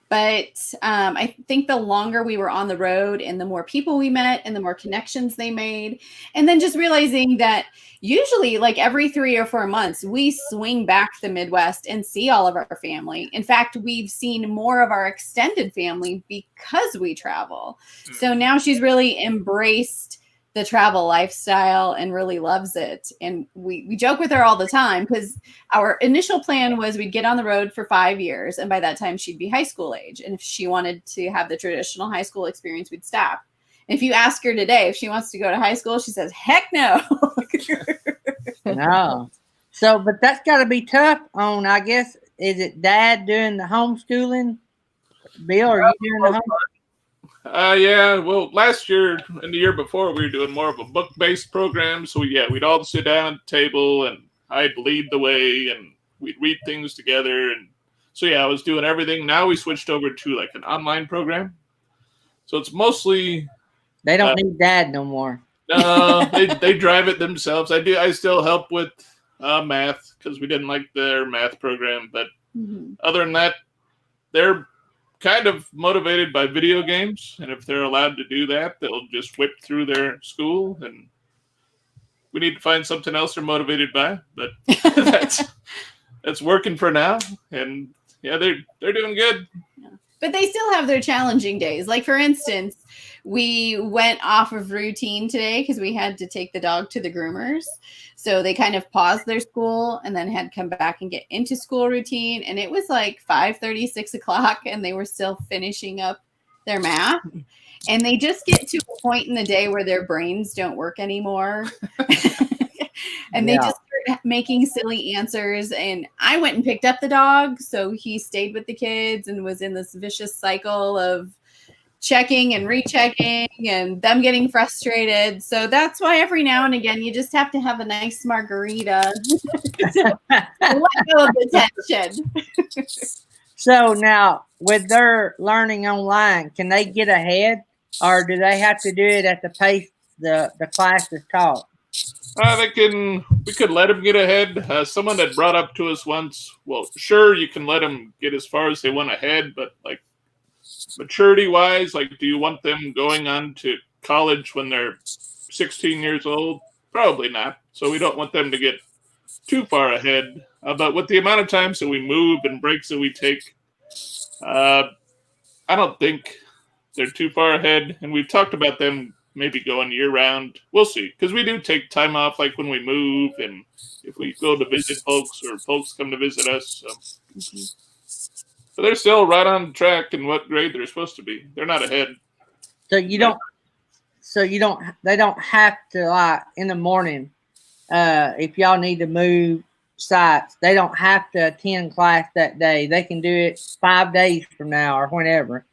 C: But I think the longer we were on the road and the more people we met and the more connections they made, and then just realizing that usually like every 3 or 4 months, we swing back to the Midwest and see all of our family. In fact, we've seen more of our extended family because we travel. So now she's really embraced the travel lifestyle and really loves it. And we joke with her all the time because our initial plan was we'd get on the road for 5 years. And by that time she'd be high school age. And if she wanted to have the traditional high school experience, we'd stop. And if you ask her today, if she wants to go to high school, she says, heck no.
B: No. So, but that's got to be tough on, I guess, is it dad doing the homeschooling? Bill, are you doing the homeschooling?
D: Yeah, well, last year and the year before, we were doing more of a book-based program. So, yeah, we'd all sit down at the table, and I'd lead the way, and we'd read things together. And so, yeah, I was doing everything. Now we switched over to, like, an online program. So it's mostly...
B: They don't need dad no more.
D: No, they drive it themselves. I still help with math because we didn't like their math program. But other than that, they're kind of motivated by video games, and if they're allowed to do that, they'll just whip through their school. And we need to find something else they're motivated by, but that's working for now. And yeah, they're doing good.
C: Yeah. But they still have their challenging days. Like for instance, we went off of routine today because we had to take the dog to the groomers. So they kind of paused their school and then had to come back and get into school routine. And it was like 5:30, 6 o'clock, and they were still finishing up their math. And they just get to a point in the day where their brains don't work anymore. And they just start making silly answers. And I went and picked up the dog. So he stayed with the kids and was in this vicious cycle of checking and rechecking and them getting frustrated. So that's why every now and again, you just have to have a nice margarita to let go of the tension.
B: So now with their learning online, can they get ahead or do they have to do it at the pace the class is taught?
D: We could let them get ahead. Someone had brought up to us once, well, sure, you can let them get as far as they want ahead, but like maturity wise, like, do you want them going on to college when they're 16 years old? Probably not. So we don't want them to get too far ahead. But with the amount of times that we move and breaks that we take, I don't think they're too far ahead. And we've talked about them maybe going year round. We'll see. Because we do take time off, like when we move and if we go to visit folks or folks come to visit us. So. But they're still right on track in what grade they're supposed to be. They're not ahead.
B: So they don't have to, like, in the morning, if y'all need to move sites, they don't have to attend class that day. They can do it 5 days from now or whenever.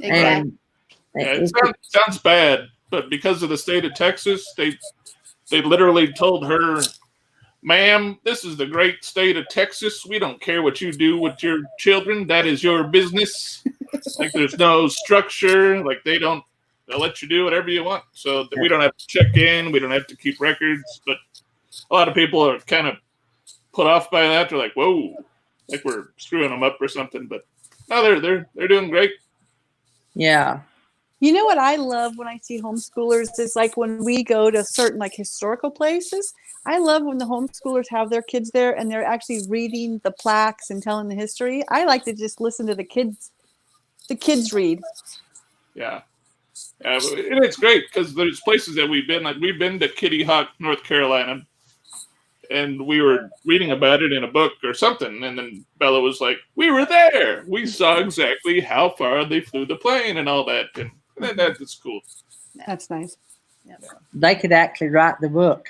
C: Exactly.
D: And it sounds bad, but because of the state of Texas, they literally told her, ma'am, this is the great state of Texas. We don't care what you do with your children. That is your business. Like, there's no structure. Like, they'll let you do whatever you want. So we don't have to check in. We don't have to keep records. But a lot of people are kind of put off by that. They're like, whoa, like we're screwing them up or something. But no, they're doing great.
B: Yeah.
E: You know what I love when I see homeschoolers is like when we go to certain like historical places. I love when the homeschoolers have their kids there and they're actually reading the plaques and telling the history. I like to just listen to the kids read.
D: Yeah. And it's great because there's places that we've been, like we've been to Kitty Hawk, North Carolina, and we were reading about it in a book or something. And then Bella was like, we were there. We saw exactly how far they flew the plane and all that. And that's cool.
E: That's nice.
C: Yep.
B: They could actually write the book.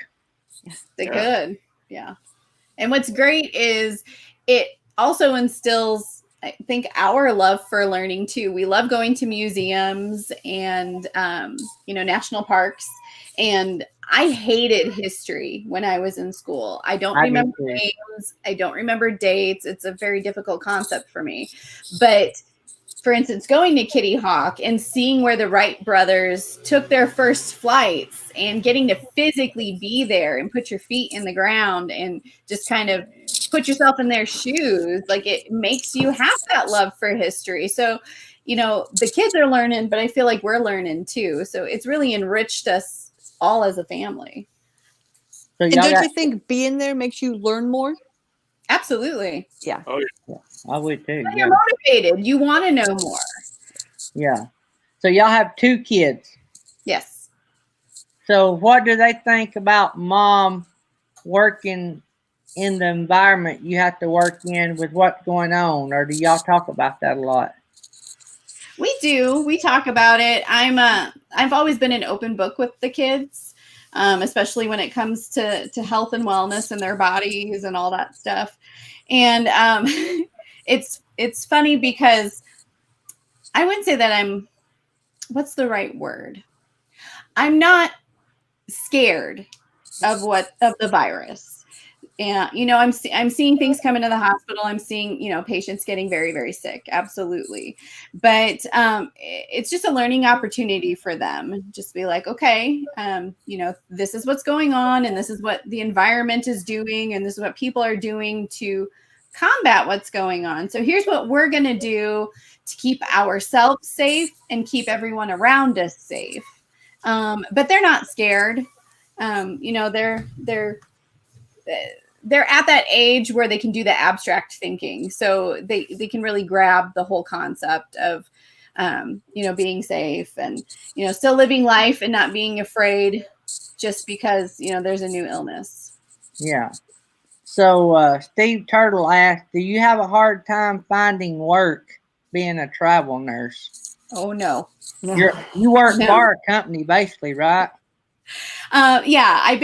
C: They could. Yeah. And what's great is it also instills, I think, our love for learning too. We love going to museums and, national parks. And I hated history when I was in school. I don't remember names. I don't remember dates. It's a very difficult concept for me. But for instance, going to Kitty Hawk and seeing where the Wright brothers took their first flights and getting to physically be there and put your feet in the ground and just kind of put yourself in their shoes, like it makes you have that love for history. So, you know, the kids are learning, but I feel like we're learning too. So it's really enriched us all as a family.
B: So
E: And
B: y'all
E: don't
B: got,
E: you think being there makes you learn more?
C: Absolutely.
E: Yeah.
D: Oh, yeah.
B: I would too.
C: When
B: Yeah.
C: you're motivated, you want to know more.
B: Yeah. So y'all have 2 kids.
C: Yes.
B: So what do they think about mom working in the environment you have to work in with what's going on? Or do y'all talk about that a lot?
C: We do. We talk about it. I've always been an open book with the kids, especially when it comes to health and wellness and their bodies and all that stuff. And it's funny because I wouldn't say that what's the right word? I'm not scared of the virus. And, you know, I'm seeing things come into the hospital. I'm seeing, you know, patients getting very, very sick. Absolutely. But it's just a learning opportunity for them. Just be like, okay, you know, this is what's going on and this is what the environment is doing. And this is what people are doing to combat what's going on. So here's what we're going to do to keep ourselves safe and keep everyone around us safe. But they're not scared. You know, they're at that age where they can do the abstract thinking. So they can really grab the whole concept of, you know, being safe and, you know, still living life and not being afraid just because, you know, there's a new illness.
B: Yeah. So Steve Turtle asked, do you have a hard time finding work being a travel nurse?
C: Oh, no.
B: You work for a company basically, right?
C: Yeah,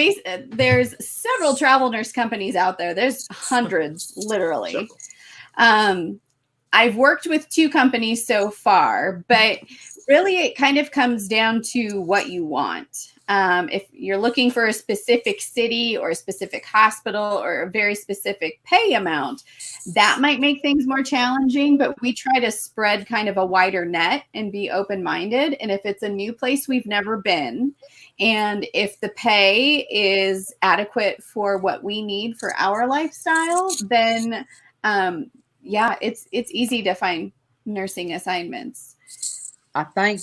C: there's several travel nurse companies out there. There's hundreds, literally. I've worked with 2 companies so far, but really it kind of comes down to what you want. If you're looking for a specific city or a specific hospital or a very specific pay amount, that might make things more challenging, but we try to spread kind of a wider net and be open-minded. And if it's a new place we've never been, and if the pay is adequate for what we need for our lifestyle, then yeah, it's easy to find nursing assignments.
B: I think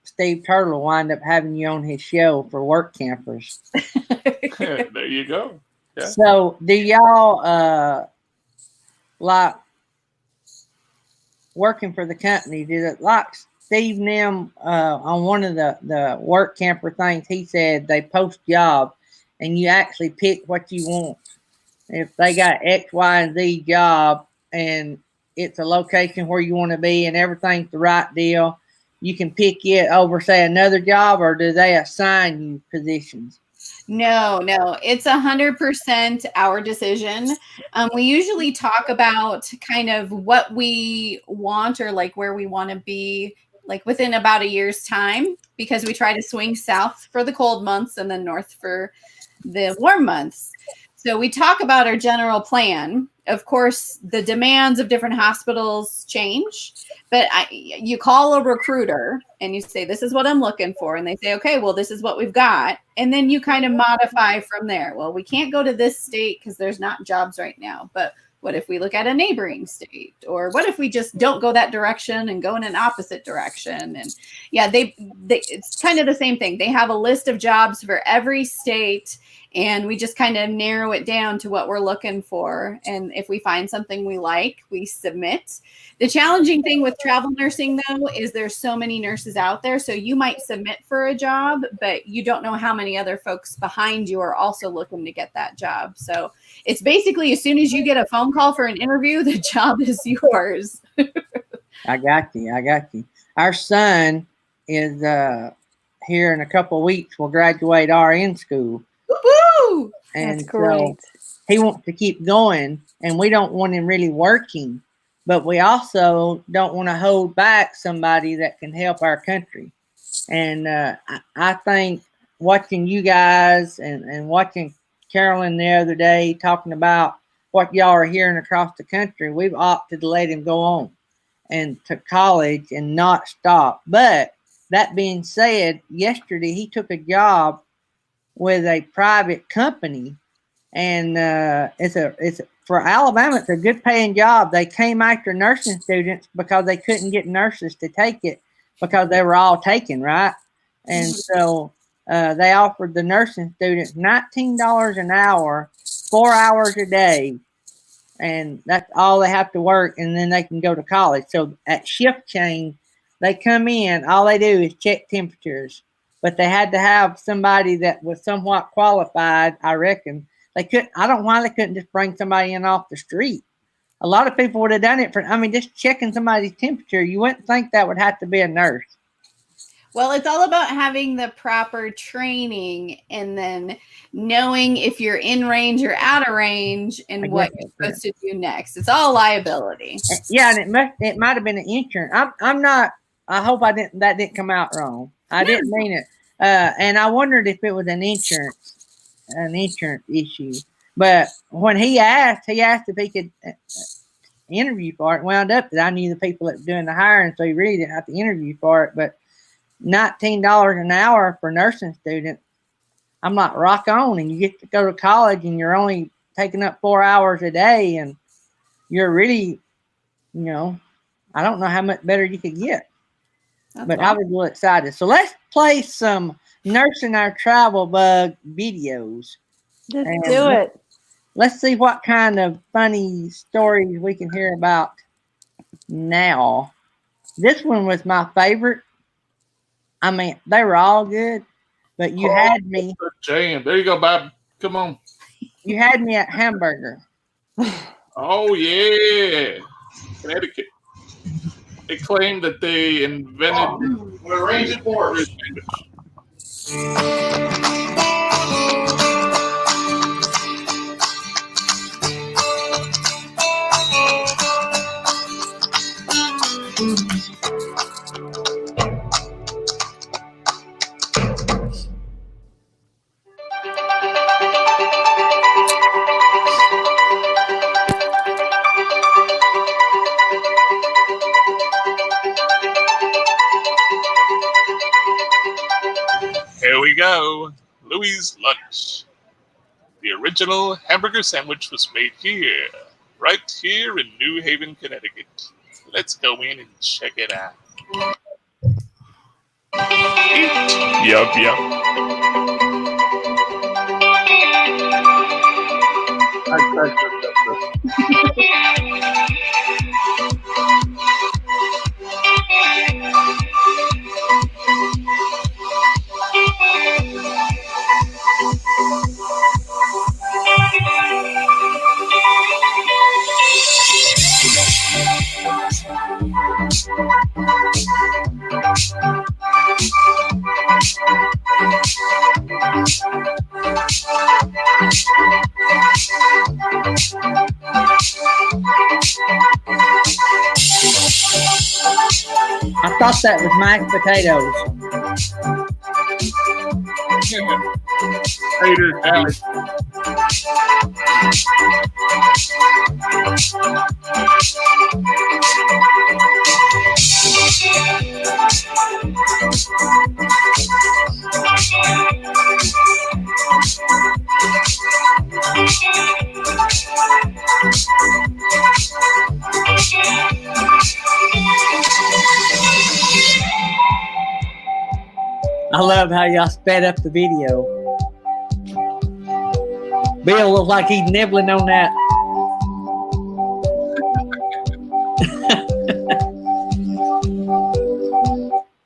B: Steve Turtle will wind up having you on his show for work campers.
D: There you go. Yeah.
B: So do y'all like working for the company? Did it like Steve Nim on one of the work camper things? He said they post job and you actually pick what you want. If they got X, Y, and Z job and it's a location where you want to be and everything's the right deal, you can pick it over, say, another job, or do they assign you positions?
C: No, it's 100% our decision. We usually talk about kind of what we want or like where we want to be like within about a year's time, because we try to swing south for the cold months and then north for the warm months. So we talk about our general plan. Of course, the demands of different hospitals change, but you call a recruiter and you say, this is what I'm looking for. And they say, okay, well, this is what we've got. And then you kind of modify from there. Well, we can't go to this state because there's not jobs right now. But what if we look at a neighboring state? Or what if we just don't go that direction and go in an opposite direction? And yeah, it's kind of the same thing. They have a list of jobs for every state, and we just kind of narrow it down to what we're looking for. And if we find something we like, we submit. The challenging thing with travel nursing, though, is there's so many nurses out there. So you might submit for a job, but you don't know how many other folks behind you are also looking to get that job. So it's basically as soon as you get a phone call for an interview, the job is yours.
B: I got you. Our son is here in a couple of weeks. Will graduate RN school.
C: Woo-hoo!
B: And
E: That's great.
B: so he wants to keep going, and we don't want him really working, but we also don't want to hold back somebody that can help our country. And I think watching you guys and watching Carolyn the other day talking about what y'all are hearing across the country, we've opted to let him go on. and to college and not stop. But that being said, yesterday he took a job with a private company, and it's for Alabama. It's a good paying job. They came after nursing students because they couldn't get nurses to take it because they were all taken, right? And so they offered the nursing students $19 an hour, 4 hours a day, and that's all they have to work, and then they can go to college. So at shift change, they come in, all they do is check temperatures, but they had to have somebody that was somewhat qualified, I reckon. They couldn't, I don't know why they couldn't just bring somebody in off the street. A lot of people would have done it for, I mean, just checking somebody's temperature. You wouldn't think that would have to be a nurse.
C: Well, it's all about having the proper training and then knowing if you're in range or out of range and what you're supposed to do next. It's all liability.
B: Yeah, and it might have been an insurance. I'm not. I hope that didn't come out wrong. I didn't mean it. And I wondered if it was an insurance issue. But when he asked if he could interview for it. Wound up that I knew the people that were doing the hiring, so he really didn't have to interview for it. But $19 an hour for nursing student, I'm like, rock on. And you get to go to college and you're only taking up 4 hours a day, and you're really, I don't know how much better you could get. But I was a little excited. So let's play some Nursing Our Travel Bug videos.
E: Let's do it.
B: Let's see what kind of funny stories we can hear about now. This one was my favorite. I mean, they were all good, but you had me.
D: Jam. There you go, Bob. Come on.
B: You had me at hamburger.
D: Oh, yeah. Connecticut. They claim that they invented
G: We're arranging for it.
D: Here we go. Louis' Lunch. The original hamburger sandwich was made here, right here in New Haven, Connecticut. Let's go in and check it out. Yup, yup.
B: I thought that was mashed potatoes.
D: Tater salad.
B: I love how y'all sped up the video. Bill looks like he's nibbling on that.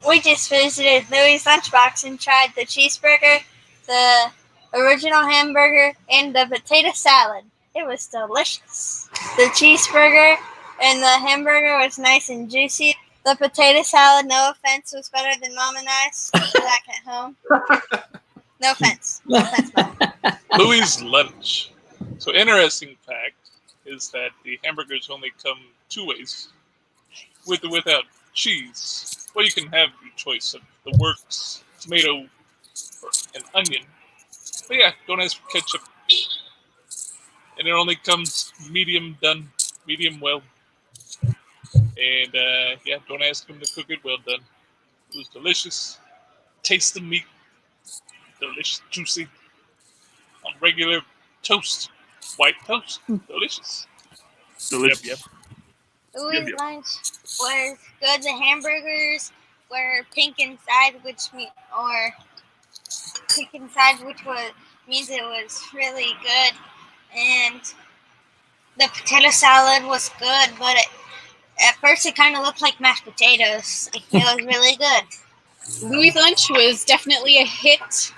H: We just visited Louis' Lunchbox and tried the cheeseburger, the original hamburger, and the potato salad. It was delicious. The cheeseburger and the hamburger was nice and juicy. The potato salad, no offense, was better than Mom and I's back at home. No offense. No offense, Mom.
D: Louis' Lunch. So, interesting fact is that the hamburgers only come two ways, with or without cheese. Well, you can have your choice of the works, tomato, or an onion. But yeah, don't ask for ketchup. And it only comes medium done, medium well. And yeah, don't ask him to cook it. Well done. It was delicious. Taste the meat. Delicious, juicy. On regular toast. White toast. Delicious. Delicious. Yep.
H: Louis' lunch was good. The hamburgers were pink inside, which means means it was really good. And the potato salad was good, but at first it kind of looked like mashed potatoes. It was really good.
G: Louis' lunch was definitely a hit.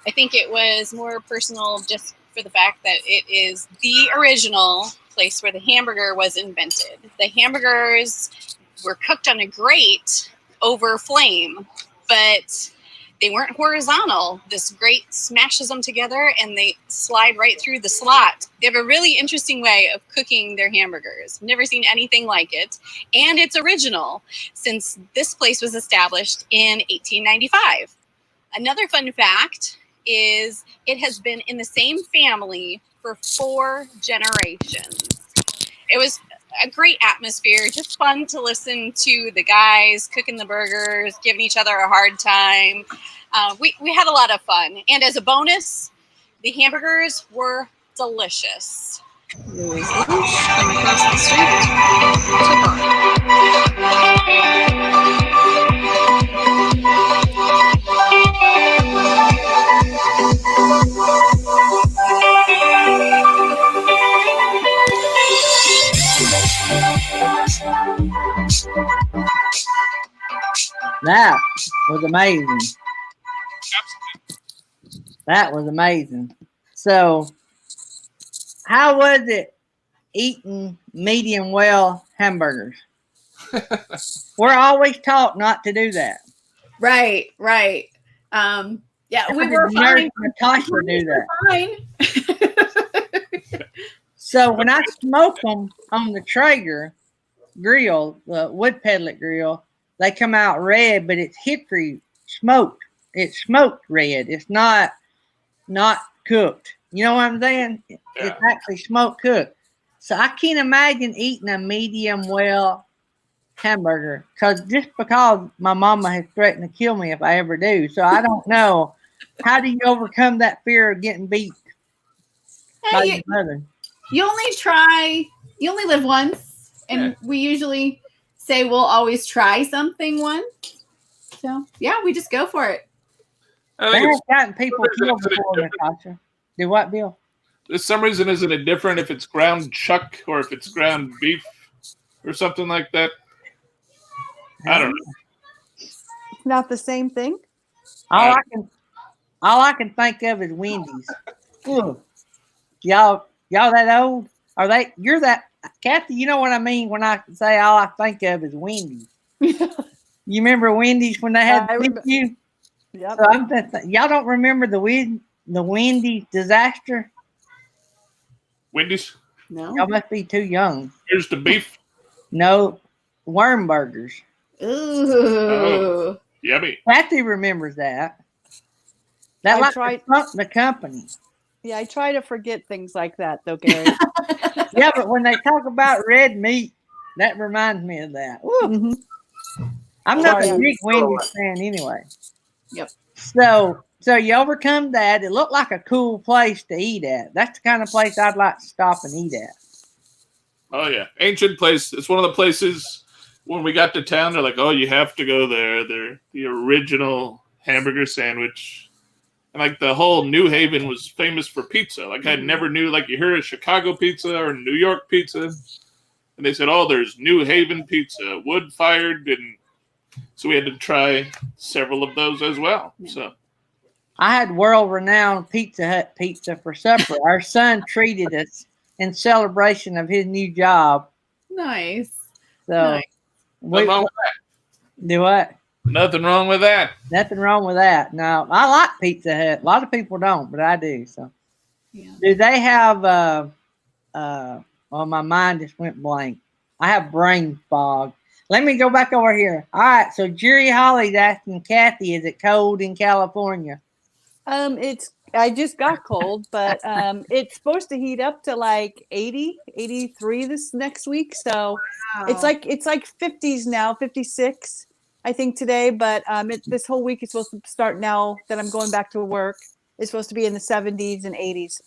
G: I think it was more personal just for the fact that it is the original place where the hamburger was invented. The hamburgers were cooked on a grate over flame, but they weren't horizontal. This grate smashes them together and they slide right through the slot. They have a really interesting way of cooking their hamburgers. Never seen anything like it. And it's original since this place was established in 1895. Another fun fact is it has been in the same family for 4 generations. It was a great atmosphere, just fun to listen to the guys cooking the burgers, giving each other a hard time. We had a lot of fun. And as a bonus, the hamburgers were delicious.
C: Louis' lunch from across the street to bar.
B: That was amazing. That was amazing. So, how was it eating medium well hamburgers? We're always taught not to do that.
C: Right. Yeah, we were fine.
B: Natasha do that.
C: Fine.
B: So when I smoke them on the Traeger grill, the wood pellet grill, they come out red, but it's hickory smoked. It's smoked red. It's not cooked. You know what I'm saying?
D: Yeah.
B: It's actually smoked cooked. So I can't imagine eating a medium well hamburger because my mama has threatened to kill me if I ever do. So I don't know. How do you overcome that fear of getting beat by your mother?
C: You only live once, and we usually say we'll always try something once. So yeah, we just go for it.
B: They have gotten people killed before, Natasha. Do what, Bill?
D: For some reason, isn't it different if it's ground chuck or if it's ground beef or something like that? I don't know.
E: Not the same thing.
B: All I can think of is Wendy's. Ugh. Y'all that old? You're that Kathy, you know what I mean when I say all I think of is Wendy's. You remember Wendy's when they had you?
E: Yep.
B: So y'all don't remember the Wendy's disaster?
D: Wendy's?
C: No.
B: Y'all must be too young.
D: Here's the beef.
B: No, worm burgers.
C: Ooh.
D: Oh, yummy.
B: Kathy remembers that. That
E: I
B: like
E: tried-
B: the company.
E: Yeah, I try to forget things like that, though, Gary.
B: Yeah, but when they talk about red meat, that reminds me of that.
E: Mhm.
B: I'm not
E: Sorry.
B: a big Wendy's fan anyway.
C: Yep.
B: So you overcome that. It looked like a cool place to eat at. That's the kind of place I'd like to stop and eat at.
D: Oh, yeah. Ancient place. It's one of the places when we got to town, they're like, oh, you have to go there. They're the original hamburger sandwich. And like the whole New Haven was famous for pizza. Like I never knew, like you hear of Chicago pizza or New York pizza. And they said, oh, there's New Haven pizza, wood fired. And so we had to try several of those as well. So
B: I had world-renowned Pizza Hut pizza for supper. Our son treated us in celebration of his new job.
C: Nice.
B: So
C: Nice.
D: nothing wrong with that.
B: Do what?
D: Nothing wrong with that.
B: Nothing wrong with that. No, I like Pizza Hut. A lot of people don't, but I do. So,
C: Yeah.
B: do they have? Well, my mind just went blank. I have brain fog. Let me go back over here. All right. So Jerry Holly's asking Kathy, is it cold in California?
E: It's I just got cold, but it's supposed to heat up to like 80, 83 this next week. So it's like 50s now, 56, I think today. But this whole week is supposed to start now that I'm going back to work. It's supposed to be in the 70s and 80s.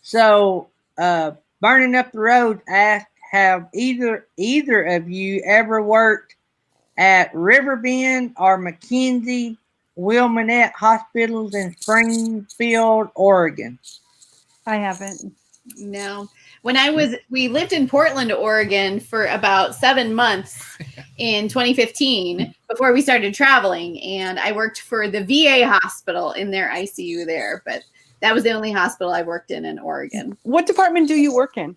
B: So Burning Up the Road asked, have either of you ever worked at Riverbend or McKenzie Wilmette Hospitals in Springfield, Oregon?
E: I haven't.
C: No. We lived in Portland, Oregon for about 7 months in 2015 before we started traveling. And I worked for the VA hospital in their ICU there, but that was the only hospital I worked in Oregon.
E: What department do you work in?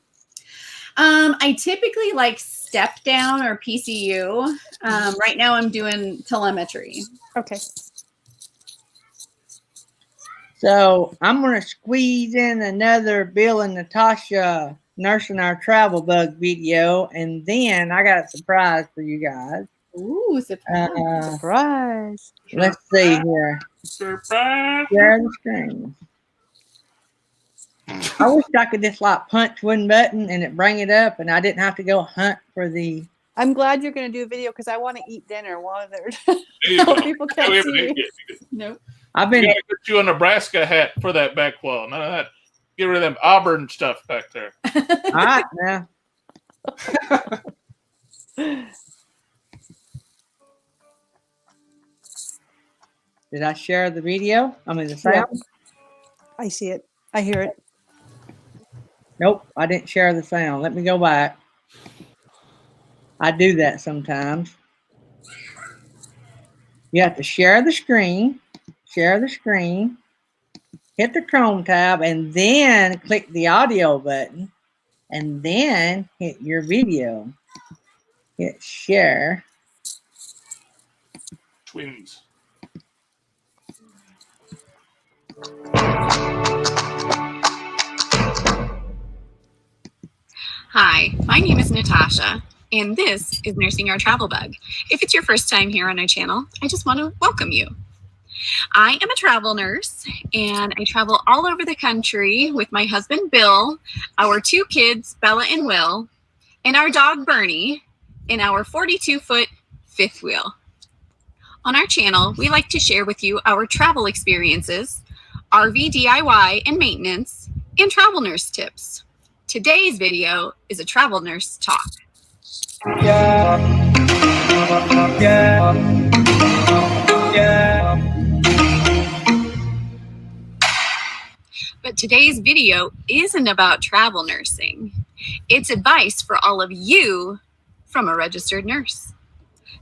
C: I typically like step down or PCU. Right now I'm doing telemetry.
E: Okay.
B: So I'm going to squeeze in another Bill and Natasha nursing our travel bug video, and then I got a surprise for you guys.
C: Ooh, surprise.
E: Surprise.
B: Let's see here.
D: Surprise.
B: Share the screen. I wish I could just like punch one button and it bring it up, and I didn't have to go hunt for the.
E: I'm glad you're going to do a video because I want to eat dinner while they're
D: You know,
E: people can't
D: we
E: see
D: haven't
E: me.
D: ate yet.
C: Nope.
B: I've
D: You
B: been.
D: gotta get you a Nebraska hat for that back wall. None of that. Get rid of them Auburn stuff back there.
B: All right now. Did I share the video? I mean the sound?
E: Yeah. I see it. I hear it.
B: Nope, I didn't share the sound. Let me go back. I do that sometimes. You have to share the screen, hit the Chrome tab, and then click the audio button, and then hit your video. Hit share.
D: Twins.
G: Hi, my name is Natasha, and this is Nursing Our Travel Bug. If it's your first time here on our channel, I just want to welcome you. I am a travel nurse, and I travel all over the country with my husband, Bill, our 2 kids, Bella and Will, and our dog, Bernie, in our 42-foot fifth wheel. On our channel, we like to share with you our travel experiences, RV DIY and maintenance, and travel nurse tips. Today's video is a travel nurse talk. But today's video isn't about travel nursing. It's advice for all of you from a registered nurse.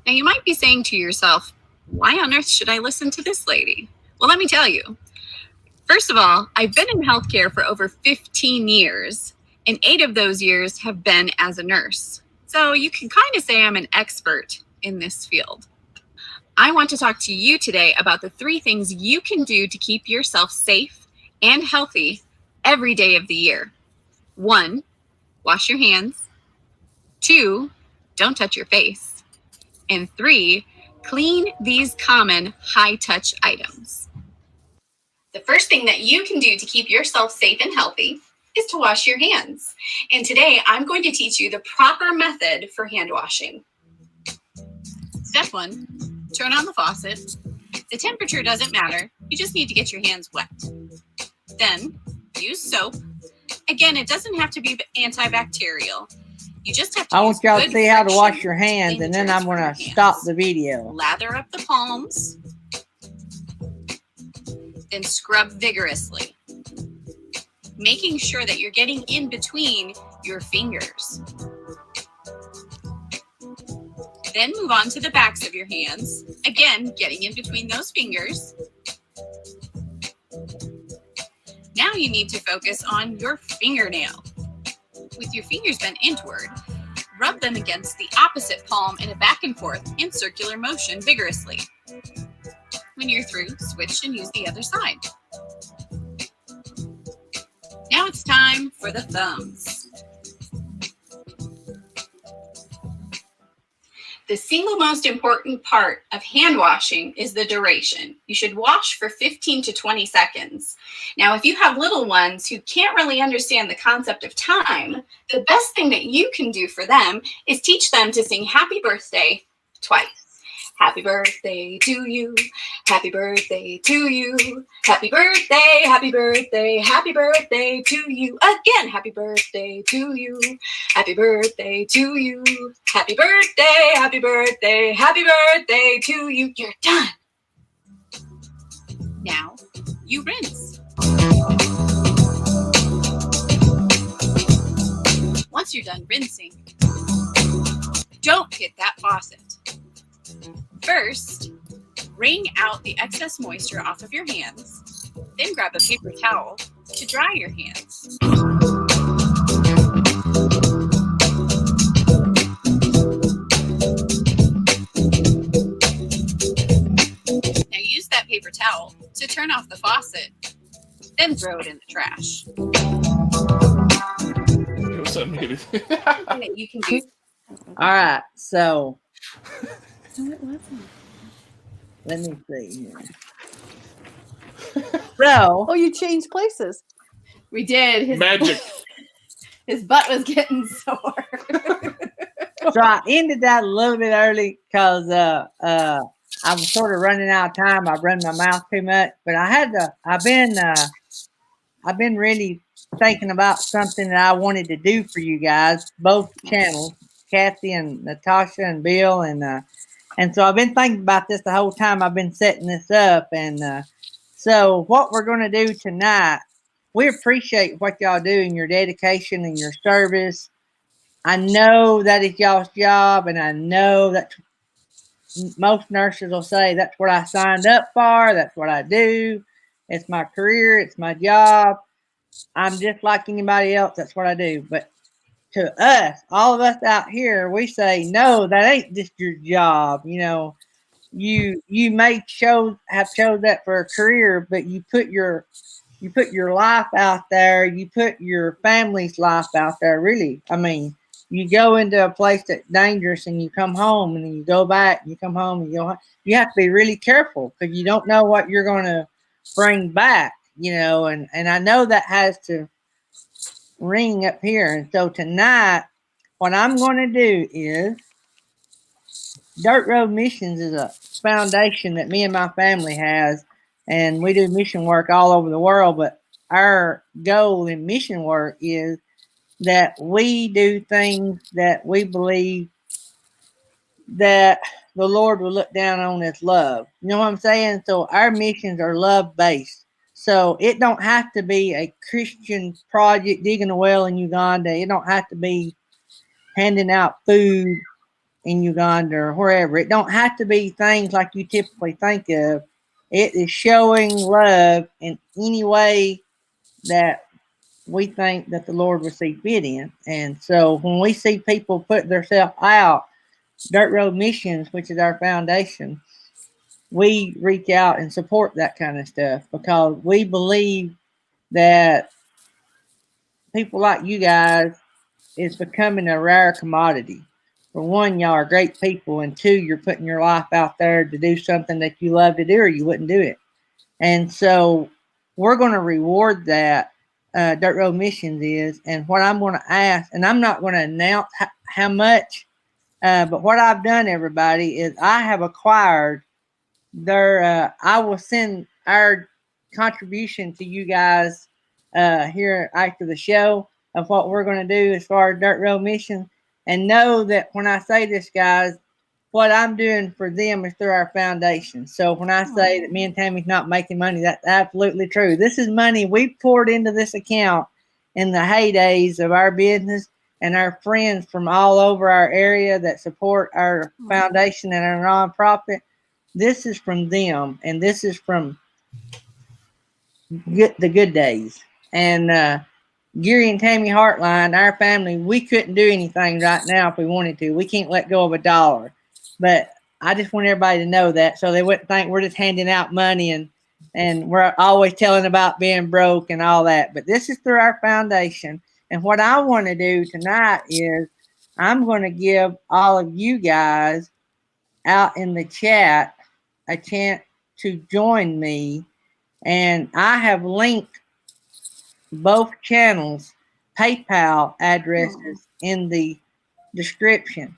G: Now you might be saying to yourself, why on earth should I listen to this lady? Well, let me tell you. First of all, I've been in healthcare for over 15 years, and 8 of those years have been as a nurse. So you can kind of say I'm an expert in this field. I want to talk to you today about the 3 things you can do to keep yourself safe and healthy every day of the year. 1, wash your hands. 2, don't touch your face. And 3, clean these common high-touch items. The first thing that you can do to keep yourself safe and healthy is to wash your hands. And today I'm going to teach you the proper method for hand washing. Step 1, turn on the faucet. The temperature doesn't matter. You just need to get your hands wet. Then use soap. Again, it doesn't have to be antibacterial. You just have to
B: I want y'all to
G: good
B: see how to wash
G: friction
B: your hands, and then I'm
G: cleaners
B: going
G: for
B: to
G: your
B: stop
G: hands.
B: the video.
G: Lather up the palms, then scrub vigorously, making sure that you're getting in between your fingers. Then move on to the backs of your hands, again, getting in between those fingers. Now you need to focus on your fingernail. With your fingers bent inward, rub them against the opposite palm in a back and forth and circular motion vigorously. When you're through, switch and use the other side. Now it's time for the thumbs.
C: The single most important part of hand washing is the duration. You should wash for 15 to 20 seconds. Now, if you have little ones who can't really understand the concept of time, the best thing that you can do for them is teach them to sing happy birthday twice. Happy birthday to you. Happy birthday to you. Happy birthday, happy birthday, happy birthday to you. Again, happy birthday to you. Happy birthday to you. Happy birthday, happy birthday, happy birthday to you. You're done. Now you rinse. Once you're done rinsing, don't hit that faucet. First, wring out the excess moisture off of your hands, then grab a paper towel to dry your hands. Now use that paper towel to turn off the faucet, then throw it in the trash.
D: It was unmuted.
C: Something that you can do.
B: All right, so
E: No, it wasn't.
B: let me see here. So,
E: Oh, you changed places.
C: We did.
D: Magic.
C: His butt was getting sore.
B: so I ended that a little bit early because I'm sort of running out of time. I've run my mouth too much, but I've been really thinking about something that I wanted to do for you guys, both channels, Kathy and Natasha and Bill, and so I've been thinking about this the whole time I've been setting this up. And so what we're going to do tonight, we appreciate what y'all do and your dedication and your service. I know that is y'all's job, and I know that most nurses will say that's what I signed up for. That's what I do. It's my career. It's my job. I'm just like anybody else. That's what I do. But to us, all of us out here, we say, no, that ain't just your job. You know, you may have chose that for a career, but you put your life out there. You put your family's life out there. Really, I mean, you go into a place that's dangerous, and you come home, and then you go back. And you come home, and you have to be really careful because you don't know what you're going to bring back. You know, and I know that has to ring up here. And so tonight, what I'm going to do is, Dirt Road Missions is a foundation that me and my family has, and we do mission work all over the world. But our goal in mission work is that we do things that we believe that the Lord will look down on as love. You know what I'm saying? So our missions are love-based. So it don't have to be a Christian project digging a well in Uganda. It don't have to be handing out food in Uganda or wherever. It don't have to be things like you typically think of. It is showing love in any way that we think that the Lord will see fit in. And so when we see people put themselves out, Dirt Road Missions, which is our foundation, we reach out and support that kind of stuff because we believe that people like you guys is becoming a rare commodity. For one, y'all are great people, and two, you're putting your life out there to do something that you love to do, or you wouldn't do it. And so we're going to reward that. Dirt Road Missions is, and what I'm going to ask, and I'm not going to announce how much, but what I've done, everybody, is I have acquired I will send our contribution to you guys here after the show of what we're going to do as far as Dirt Road Mission. And know that when I say this, guys, what I'm doing for them is through our foundation. So when I say that me and Tammy's not making money, that's absolutely true. This is money we poured into this account in the heydays of our business, and our friends from all over our area that support our foundation and our nonprofit. This is from them, and this is from the good days. And Gary and Tammy Hartline, our family, we couldn't do anything right now if we wanted to. We can't let go of $1. But I just want everybody to know that so they wouldn't think we're just handing out money and we're always telling about being broke and all that. But this is through our foundation. And what I want to do tonight is I'm going to give all of you guys out in the chat a chance to join me, and I have linked both channels' PayPal addresses in the description.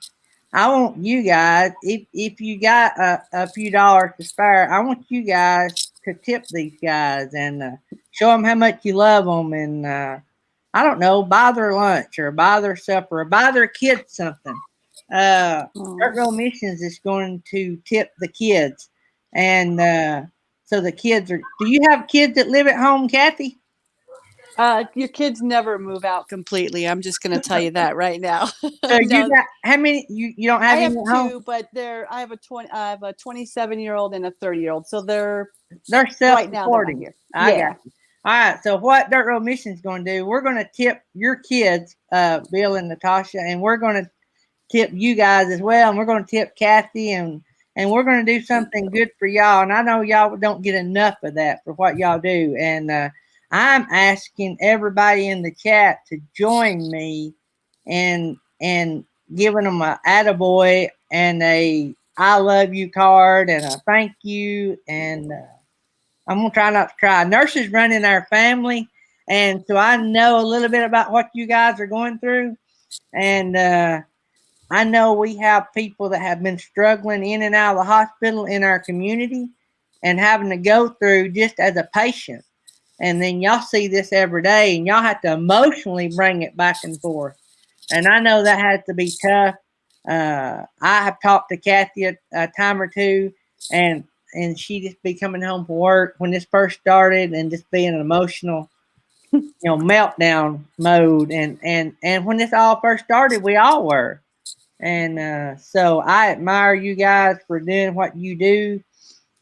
B: I want you guys, if you got a few dollars to spare, I want you guys to tip these guys and show them how much you love them, and I don't know, buy their lunch or buy their supper or buy their kids something. Dirt Road Missions is going to tip the kids, and so the kids are. Do you have kids that live at home, Kathy?
E: Your kids never move out completely. I'm just going to tell you that right now.
B: So
E: No,
B: you got how many? You don't have
E: I
B: any
E: have
B: at home?
E: two, but I have a 27-year-old and a 30-year-old. So they're
B: They're
E: right now they're not
B: self-supporting.
E: here.
B: I
E: Yeah.
B: got you. All right. So what Dirt Road Mission is going to do? We're going to tip your kids, Bill and Natasha, and we're going to tip you guys as well, and we're going to tip Kathy, and we're going to do something good for y'all. And I know y'all don't get enough of that for what y'all do, and I'm asking everybody in the chat to join me and giving them a attaboy and a I love you card and a thank you, and I'm gonna try not to cry. Nurses running our family, and so I know a little bit about what you guys are going through, and I know we have people that have been struggling in and out of the hospital in our community and having to go through just as a patient. And then y'all see this every day, and y'all have to emotionally bring it back and forth. And I know that has to be tough. I have talked to Kathy a time or two, and she just be coming home from work when this first started and just being an emotional, meltdown mode. And when this all first started, we all were. And so I admire you guys for doing what you do.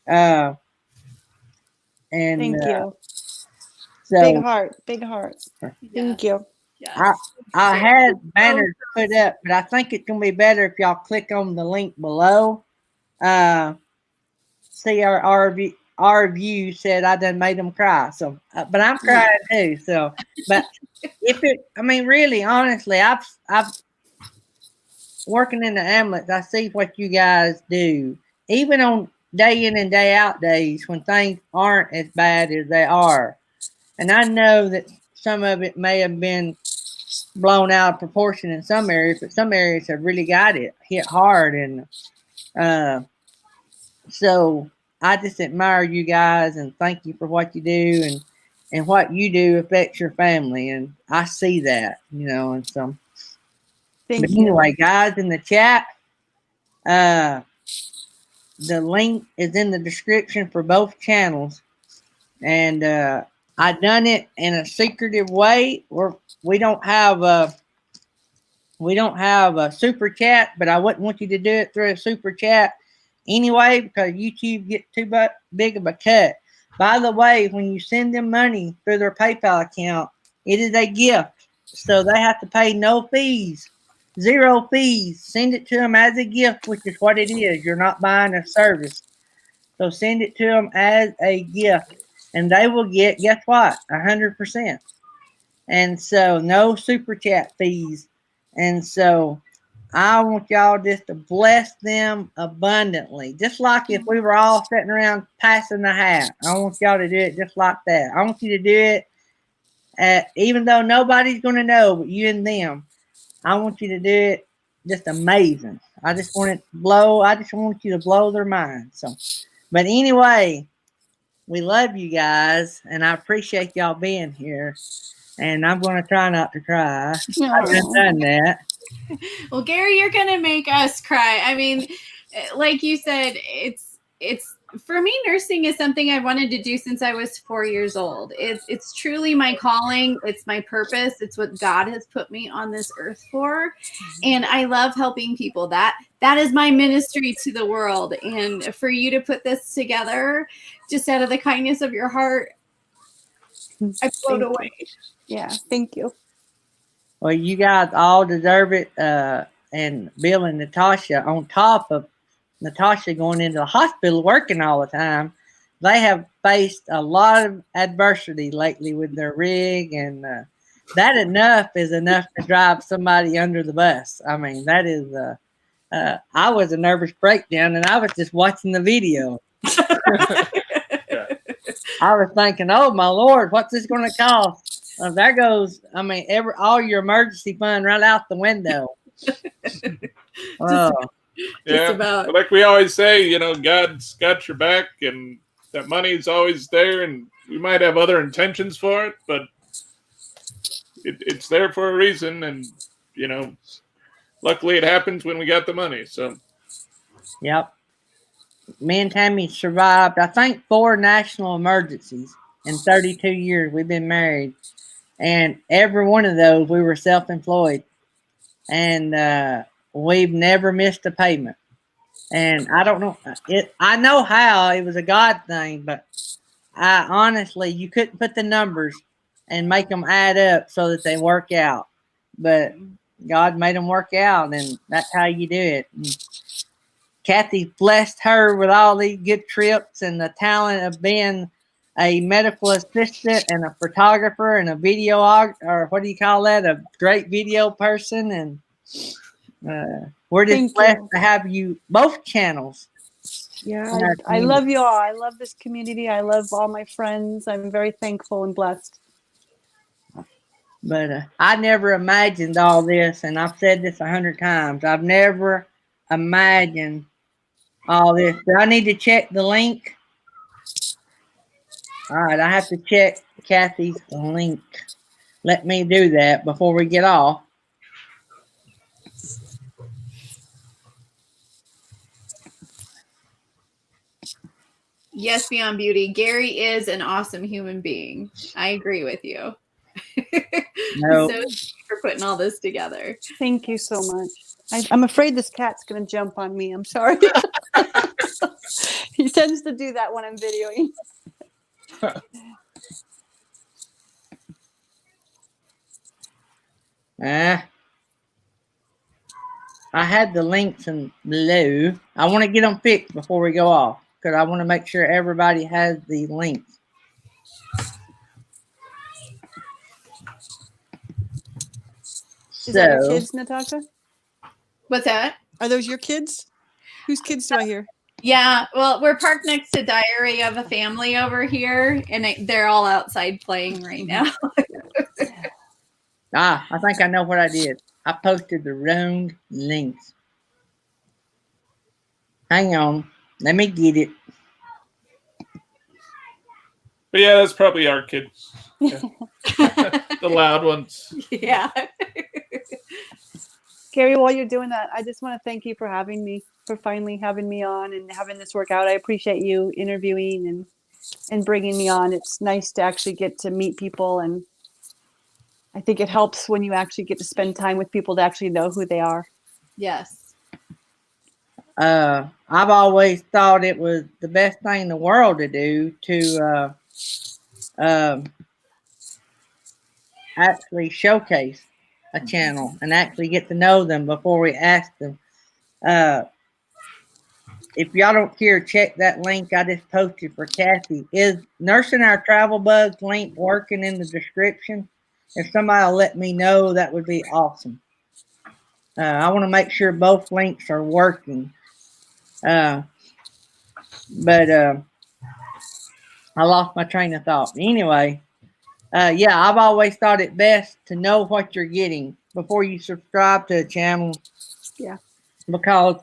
B: And
E: Thank you.
B: So
E: Big heart. Thank you.
B: I had banners put up, but I think it's gonna be better if y'all click on the link below. See our view said I done made them cry. So, but I'm crying too. So, but really, honestly, I've working in the ambulance. I see what you guys do, even on day in and day out days when things aren't as bad as they are. And I know that some of it may have been blown out of proportion in some areas, but some areas have really got it hit hard. And so I just admire you guys and thank you for what you do, and what you do affects your family. And I see that, and so.
E: Thank
B: But
E: you.
B: anyway, guys, in the chat, the link is in the description for both channels. And I done it in a secretive way. We don't have a super chat, but I wouldn't want you to do it through a super chat anyway, because YouTube gets too big of a cut. By the way, when you send them money through their PayPal account, it is a gift, so they have to pay no fees, 0 fees. Send it to them as a gift, which is what it is. You're not buying a service, so send it to them as a gift. And they will get, guess what, 100%. And so no super chat fees. And so I want y'all just to bless them abundantly. Just like if we were all sitting around passing the hat. I want y'all to do it just like that. I want you to do it, even though nobody's going to know but you and them. I want you to do it just amazing. I just want you to blow their mind. So, but anyway, we love you guys, and I appreciate y'all being here. And I'm going to try not to cry. I've just done that.
C: Well, Gary, you're going to make us cry. I mean, like you said, it's for me, nursing is something I wanted to do since I was 4 years old. It's truly my calling. It's my purpose. It's what God has put me on this earth for. And I love helping people. That is my ministry to the world. And for you to put this together just out of the kindness of your heart, I float away.
E: Yeah, thank you.
B: Well, you guys all deserve it. And Bill and Natasha, on top of Natasha going into the hospital working all the time, they have faced a lot of adversity lately with their rig, and that is enough to drive somebody under the bus. I mean, that is I was a nervous breakdown, and I was just watching the video. I was thinking, oh my Lord, what's this going to cost? There goes, I mean, all your emergency fund right out the window.
D: Yeah,
C: about.
D: like we always say, you know, God's got your back, and that money is always there, and we might have other intentions for it, but it's there for a reason, and you know, luckily it happens when we got the money. So,
B: yep. Me and Tammy survived, I think, 4 national emergencies in 32 years we've been married, and every one of those we were self-employed, and we've never missed a payment. And I don't know I know how it was a God thing, but I honestly, you couldn't put the numbers and make them add up so that they work out, but God made them work out, and that's how you do it. And Kathy blessed her with all these good trips and the talent of being a medical assistant and a photographer and a video, or what do you call that? A great video person. And we're just blessed to have you both channels.
E: Yeah, I love you all. I love this community. I love all my friends. I'm very thankful and blessed.
B: But I never imagined all this, and I've said this 100 times. I've never imagined all this. Do I need to check the link? All right, I have to check Kathy's link. Let me do that before we get off.
C: Yes, Beyond Beauty. Gary is an awesome human being. I agree with you.
B: No.
C: So thank you for putting all this together.
E: Thank you so much. I'm afraid this cat's going to jump on me. I'm sorry. He tends to do that when I'm videoing.
B: I had the links in below. I want to get them fixed before we go off, because I want to make sure everybody has the links.
E: Is that your kids, Natasha?
C: What's that?
E: Are those your kids? Whose kids do I hear?
C: Yeah, well, we're parked next to Diary of a Family over here, and they're all outside playing right now.
B: I think I know what I did. I posted the wrong links. Hang on. Let me get it.
D: but yeah, that's probably our kids. Yeah. The loud ones.
C: Yeah.
E: Gary, while you're doing that, I just want to thank you for having me, for finally having me on and having this work out. I appreciate you interviewing and bringing me on. It's nice to actually get to meet people, and I think it helps when you actually get to spend time with people to actually know who they are.
C: Yes.
B: I've always thought it was the best thing in the world to do to actually showcase a channel and actually get to know them before we ask them. If y'all don't care, check that link I just posted for Kathy. Is Nursing Our Travel Bugs link working in the description? If somebody will let me know, that would be awesome. I want to make sure both links are working. But I lost my train of thought. Anyway, yeah, I've always thought it best to know what you're getting before you subscribe to a channel.
E: Yeah.
B: Because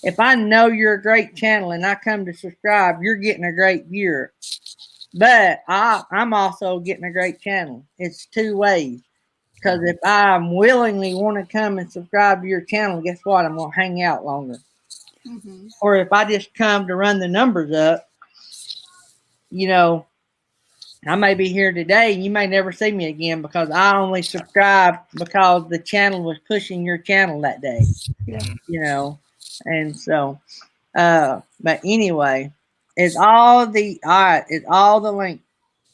B: if I know you're a great channel and I come to subscribe, you're getting a great viewer. But I'm also getting a great channel. It's two ways. Because if I willingly want to come and subscribe to your channel, guess what? I'm going to hang out longer.
C: Mm-hmm.
B: Or if I just come to run the numbers up, you know, I may be here today and you may never see me again because I only subscribed because the channel was pushing your channel that day.
E: Yeah.
B: You know, and so, but anyway, it's all the link.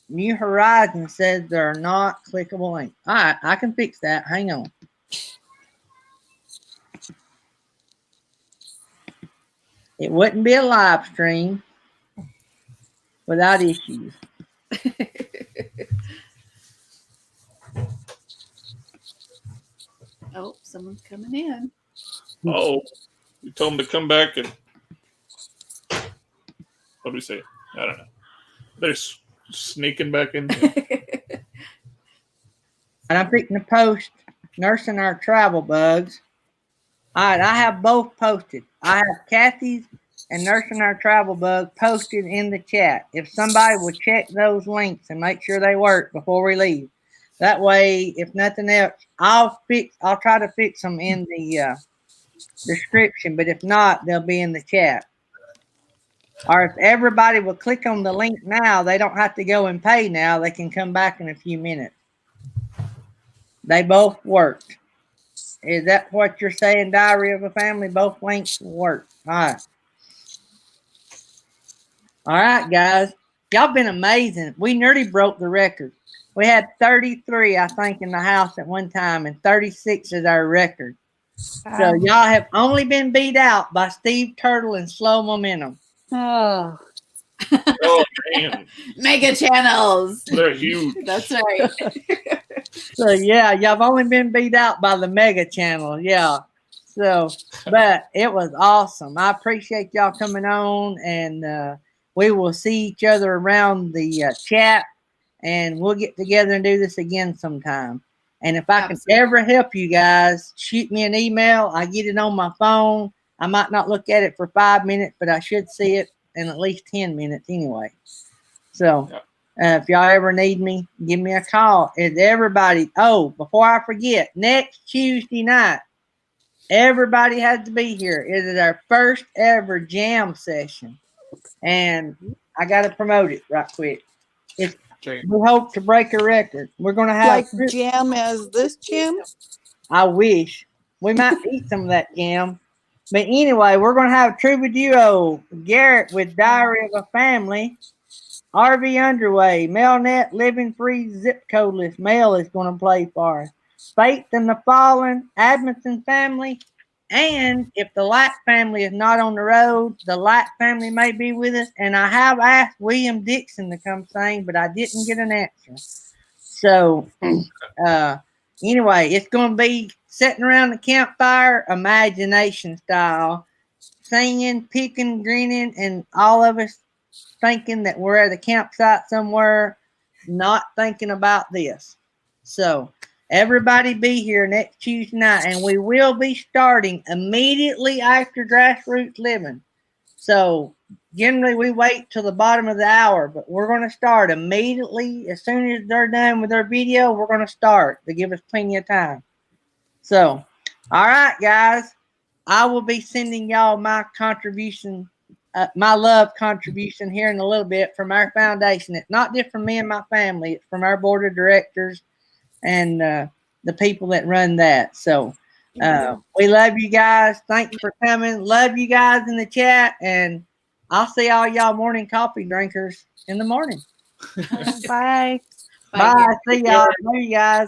B: New Horizons says they're not clickable links. All right, I can fix that. Hang on. It wouldn't be a live stream without issues.
C: Oh, someone's coming in.
D: Oh, We told them to come back and what do we say? I don't know. They're sneaking back in.
B: And I'm picking to post nursing our travel bugs. All right, I have both posted. I have Kathy's and nursing our travel bug posted in the chat. If somebody will check those links and make sure they work before we leave. That way, if nothing else, I'll try to fix them in the description, but if not, they'll be in the chat. Or if everybody will click on the link now, they don't have to go and pay now. They can come back in a few minutes. They both worked. Is that what you're saying, Diary of a Family? Both links work. All right. All right, guys. Y'all been amazing. We nearly broke the record. We had 33, I think, in the house at one time, and 36 is our record. So y'all have only been beat out by Steve Turtle and Slow Momentum.
E: Oh,
D: Oh man,
C: Mega channels.
D: they're huge.
C: That's right.
B: So yeah, y'all have only been beat out by the Mega Channel. Yeah. So, but it was awesome. I appreciate y'all coming on, and we will see each other around the chat, and we'll get together and do this again sometime. And if I can ever help you guys, shoot me an email. I get it on my phone. I might not look at it for 5 minutes, but I should see it in at least 10 minutes anyway. So if y'all ever need me, give me a call. And everybody, oh, before I forget, next Tuesday night, everybody has to be here. It is our first ever jam session. And I got to promote it right quick. We hope to break a record. We're going to have
E: like jam as this jam?
B: I wish. We might eat some of that jam. But anyway, we're going to have Trouba Duo, Garrett with Diary of a Family, RV Underway, Melnet, Living Free, Zip Codeless, Mel is going to play for us. Faith and the Fallen, Admonton Family, and if the Light family is not on the road, the Light family may be with us. And I have asked William Dixon to come sing, but I didn't get an answer. So anyway, it's going to be sitting around the campfire, imagination style, singing, picking, grinning, and all of us thinking that we're at a campsite somewhere, not thinking about this. So everybody be here next Tuesday night, and we will be starting immediately after Grassroots Living. So generally we wait till the bottom of the hour, but we're going to start immediately. As soon as they're done with their video, we're going to start to give us plenty of time. So, all right, guys, I will be sending y'all my contribution, my love contribution here in a little bit from our foundation. It's not just from me and my family. It's from our board of directors and the people that run that. So we love you guys. Thank you for coming. Love you guys in the chat. And I'll see all y'all morning coffee drinkers in the morning.
E: Bye.
B: Bye. See y'all. Love you guys.